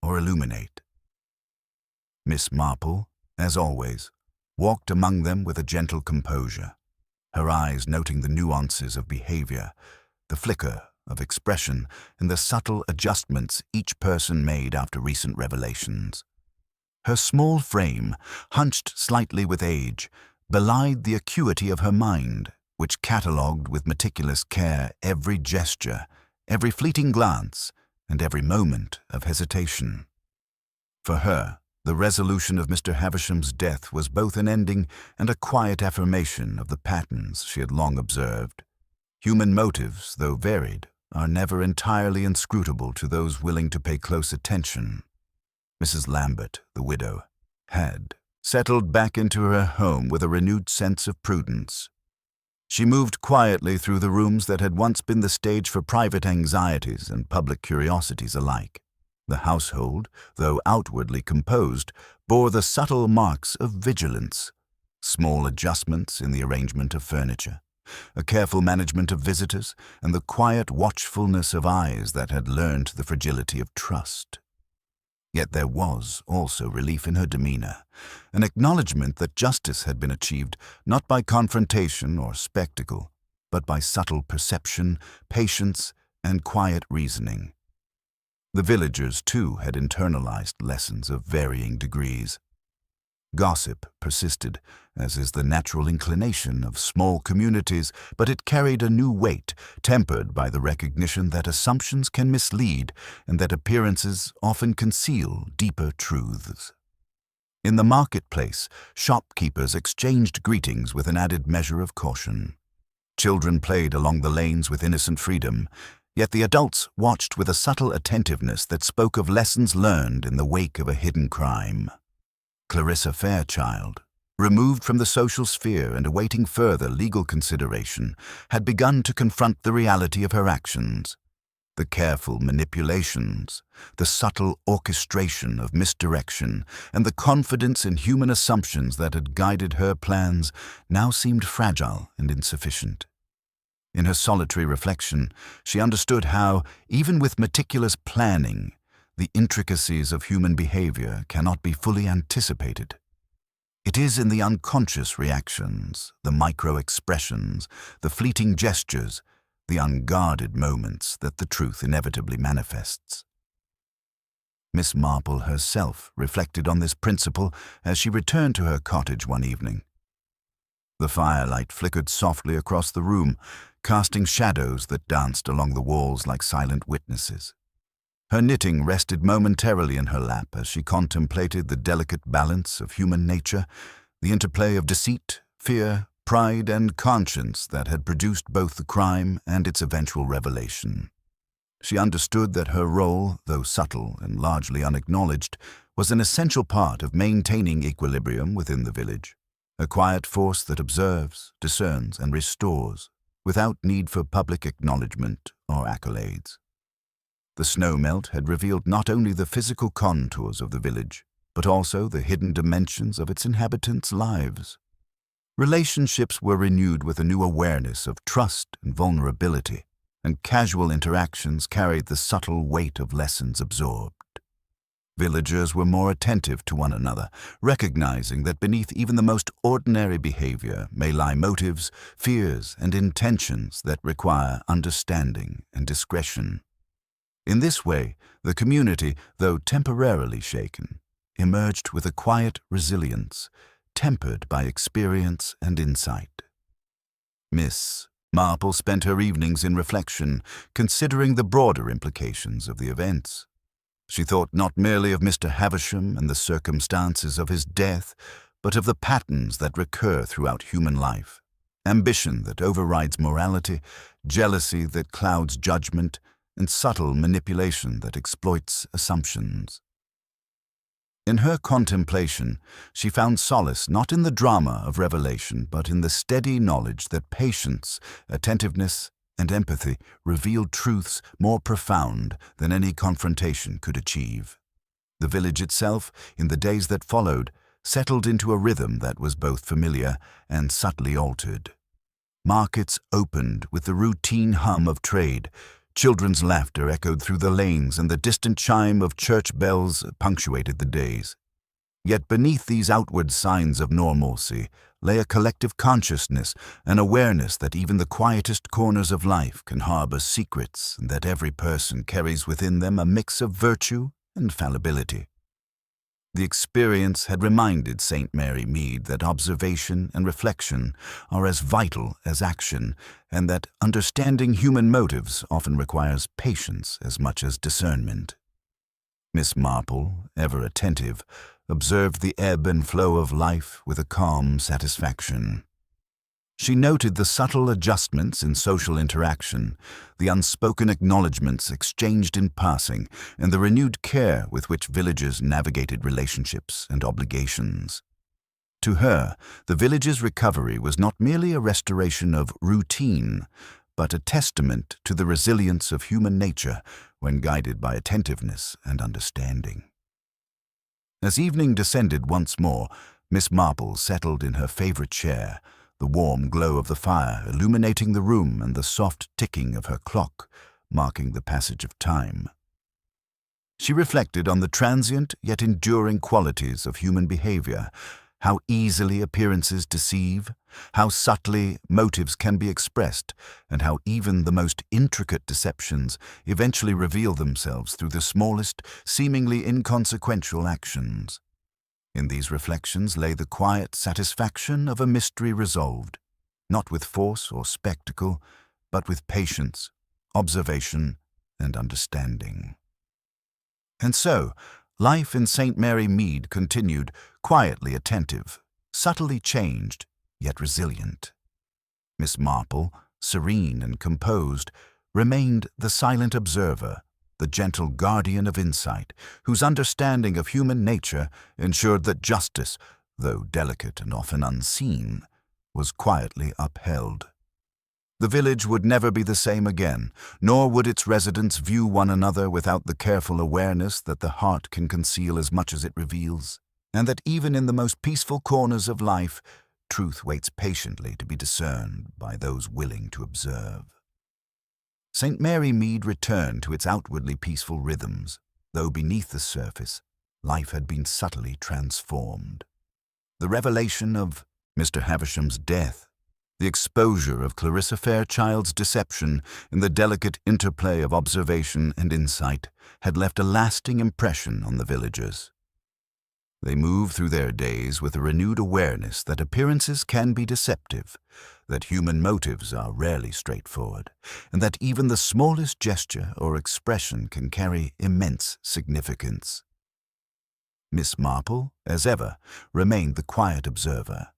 or illuminate. Miss Marple, as always, walked among them with a gentle composure, her eyes noting the nuances of behavior, the flicker of expression, and the subtle adjustments each person made after recent revelations. Her small frame, hunched slightly with age, belied the acuity of her mind, which catalogued with meticulous care every gesture, every fleeting glance, and every moment of hesitation. For her, the resolution of Mr. Havisham's death was both an ending and a quiet affirmation of the patterns she had long observed. Human motives, though varied, are never entirely inscrutable to those willing to pay close attention. Mrs. Lambert, the widow, had settled back into her home with a renewed sense of prudence. She moved quietly through the rooms that had once been the stage for private anxieties and public curiosities alike. The household, though outwardly composed, bore the subtle marks of vigilance. Small adjustments in the arrangement of furniture, a careful management of visitors, and the quiet watchfulness of eyes that had learned the fragility of trust. Yet there was also relief in her demeanor, an acknowledgement that justice had been achieved not by confrontation or spectacle, but by subtle perception, patience, and quiet reasoning. The villagers, too, had internalized lessons of varying degrees. Gossip persisted, as is the natural inclination of small communities, but it carried a new weight, tempered by the recognition that assumptions can mislead and that appearances often conceal deeper truths. In the marketplace, shopkeepers exchanged greetings with an added measure of caution. Children played along the lanes with innocent freedom, yet the adults watched with a subtle attentiveness that spoke of lessons learned in the wake of a hidden crime. Clarissa Fairchild, removed from the social sphere and awaiting further legal consideration, had begun to confront the reality of her actions. The careful manipulations, the subtle orchestration of misdirection, and the confidence in human assumptions that had guided her plans now seemed fragile and insufficient. In her solitary reflection, she understood how, even with meticulous planning, the intricacies of human behavior cannot be fully anticipated. It is in the unconscious reactions, the micro-expressions, the fleeting gestures, the unguarded moments that the truth inevitably manifests. Miss Marple herself reflected on this principle as she returned to her cottage one evening. The firelight flickered softly across the room, casting shadows that danced along the walls like silent witnesses. Her knitting rested momentarily in her lap as she contemplated the delicate balance of human nature, the interplay of deceit, fear, pride, and conscience that had produced both the crime and its eventual revelation. She understood that her role, though subtle and largely unacknowledged, was an essential part of maintaining equilibrium within the village, a quiet force that observes, discerns, and restores, without need for public acknowledgement or accolades. The snow melt had revealed not only the physical contours of the village, but also the hidden dimensions of its inhabitants' lives. Relationships were renewed with a new awareness of trust and vulnerability, and casual interactions carried the subtle weight of lessons absorbed. Villagers were more attentive to one another, recognizing that beneath even the most ordinary behavior may lie motives, fears, and intentions that require understanding and discretion. In this way, the community, though temporarily shaken, emerged with a quiet resilience, tempered by experience and insight. Miss Marple spent her evenings in reflection, considering the broader implications of the events. She thought not merely of Mr. Havisham and the circumstances of his death, but of the patterns that recur throughout human life, ambition that overrides morality, jealousy that clouds judgment, and subtle manipulation that exploits assumptions. In her contemplation, she found solace not in the drama of revelation, but in the steady knowledge that patience, attentiveness, and empathy revealed truths more profound than any confrontation could achieve. The village itself, in the days that followed, settled into a rhythm that was both familiar and subtly altered. Markets opened with the routine hum of trade, children's laughter echoed through the lanes, and the distant chime of church bells punctuated the days. Yet beneath these outward signs of normalcy lay a collective consciousness, an awareness that even the quietest corners of life can harbor secrets, and that every person carries within them a mix of virtue and fallibility. The experience had reminded St. Mary Mead that observation and reflection are as vital as action, and that understanding human motives often requires patience as much as discernment. Miss Marple, ever attentive, observed the ebb and flow of life with a calm satisfaction. She noted the subtle adjustments in social interaction, the unspoken acknowledgments exchanged in passing, and the renewed care with which villagers navigated relationships and obligations. To her, the village's recovery was not merely a restoration of routine, but a testament to the resilience of human nature when guided by attentiveness and understanding. As evening descended once more, Miss Marple settled in her favorite chair, the warm glow of the fire illuminating the room and the soft ticking of her clock marking the passage of time. She reflected on the transient yet enduring qualities of human behavior, how easily appearances deceive, how subtly motives can be expressed, and how even the most intricate deceptions eventually reveal themselves through the smallest, seemingly inconsequential actions. In these reflections lay the quiet satisfaction of a mystery resolved, not with force or spectacle, but with patience, observation, and understanding. And so, life in St. Mary Mead continued, quietly attentive, subtly changed, yet resilient. Miss Marple, serene and composed, remained the silent observer, the gentle guardian of insight, whose understanding of human nature ensured that justice, though delicate and often unseen, was quietly upheld. The village would never be the same again, nor would its residents view one another without the careful awareness that the heart can conceal as much as it reveals, and that even in the most peaceful corners of life, truth waits patiently to be discerned by those willing to observe. St. Mary Mead returned to its outwardly peaceful rhythms, though beneath the surface, life had been subtly transformed. The revelation of Mr. Havisham's death, the exposure of Clarissa Fairchild's deception in the delicate interplay of observation and insight had left a lasting impression on the villagers. They moved through their days with a renewed awareness that appearances can be deceptive, that human motives are rarely straightforward, and that even the smallest gesture or expression can carry immense significance. Miss Marple, as ever, remained the quiet observer.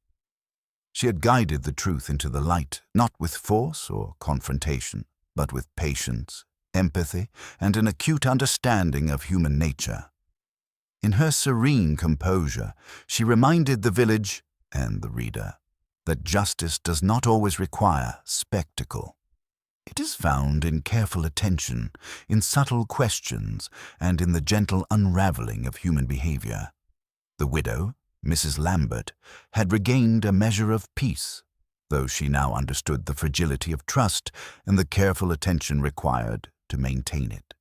She had guided the truth into the light, not with force or confrontation, but with patience, empathy, and an acute understanding of human nature. In her serene composure, she reminded the village and the reader that justice does not always require spectacle. It is found in careful attention, in subtle questions, and in the gentle unraveling of human behavior. The widow, Mrs. Lambert, had regained a measure of peace, though she now understood the fragility of trust and the careful attention required to maintain it.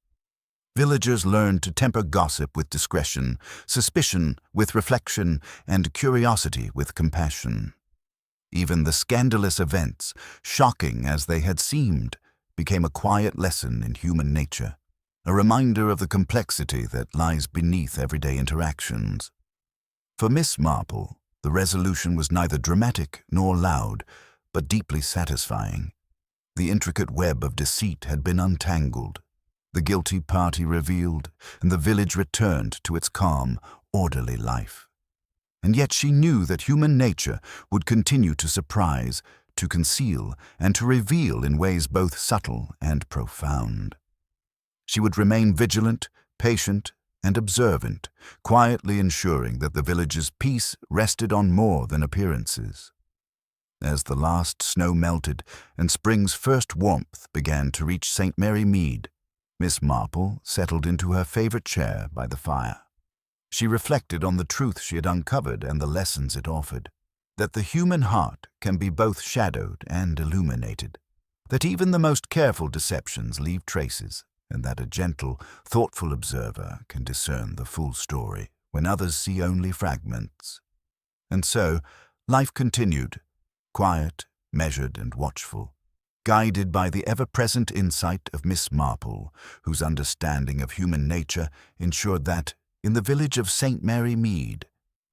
Villagers learned to temper gossip with discretion, suspicion with reflection, and curiosity with compassion. Even the scandalous events, shocking as they had seemed, became a quiet lesson in human nature, a reminder of the complexity that lies beneath everyday interactions. For Miss Marple, the resolution was neither dramatic nor loud, but deeply satisfying. The intricate web of deceit had been untangled, the guilty party revealed, and the village returned to its calm, orderly life. And yet she knew that human nature would continue to surprise, to conceal, and to reveal in ways both subtle and profound. She would remain vigilant, patient, and observant, quietly ensuring that the village's peace rested on more than appearances. As the last snow melted and spring's first warmth began to reach St. Mary Mead, Miss Marple settled into her favorite chair by the fire. She reflected on the truth she had uncovered and the lessons it offered, that the human heart can be both shadowed and illuminated, that even the most careful deceptions leave traces, and that a gentle, thoughtful observer can discern the full story when others see only fragments. And so, life continued, quiet, measured, and watchful, guided by the ever-present insight of Miss Marple, whose understanding of human nature ensured that, in the village of St. Mary Mead,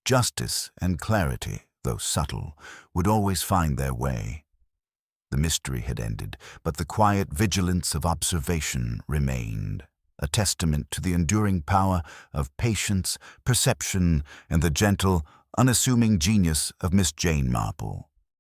justice and clarity, though subtle, would always find their way. The mystery had ended, but the quiet vigilance of observation remained, a testament to the enduring power of patience, perception, and the gentle, unassuming genius of Miss Jane Marple.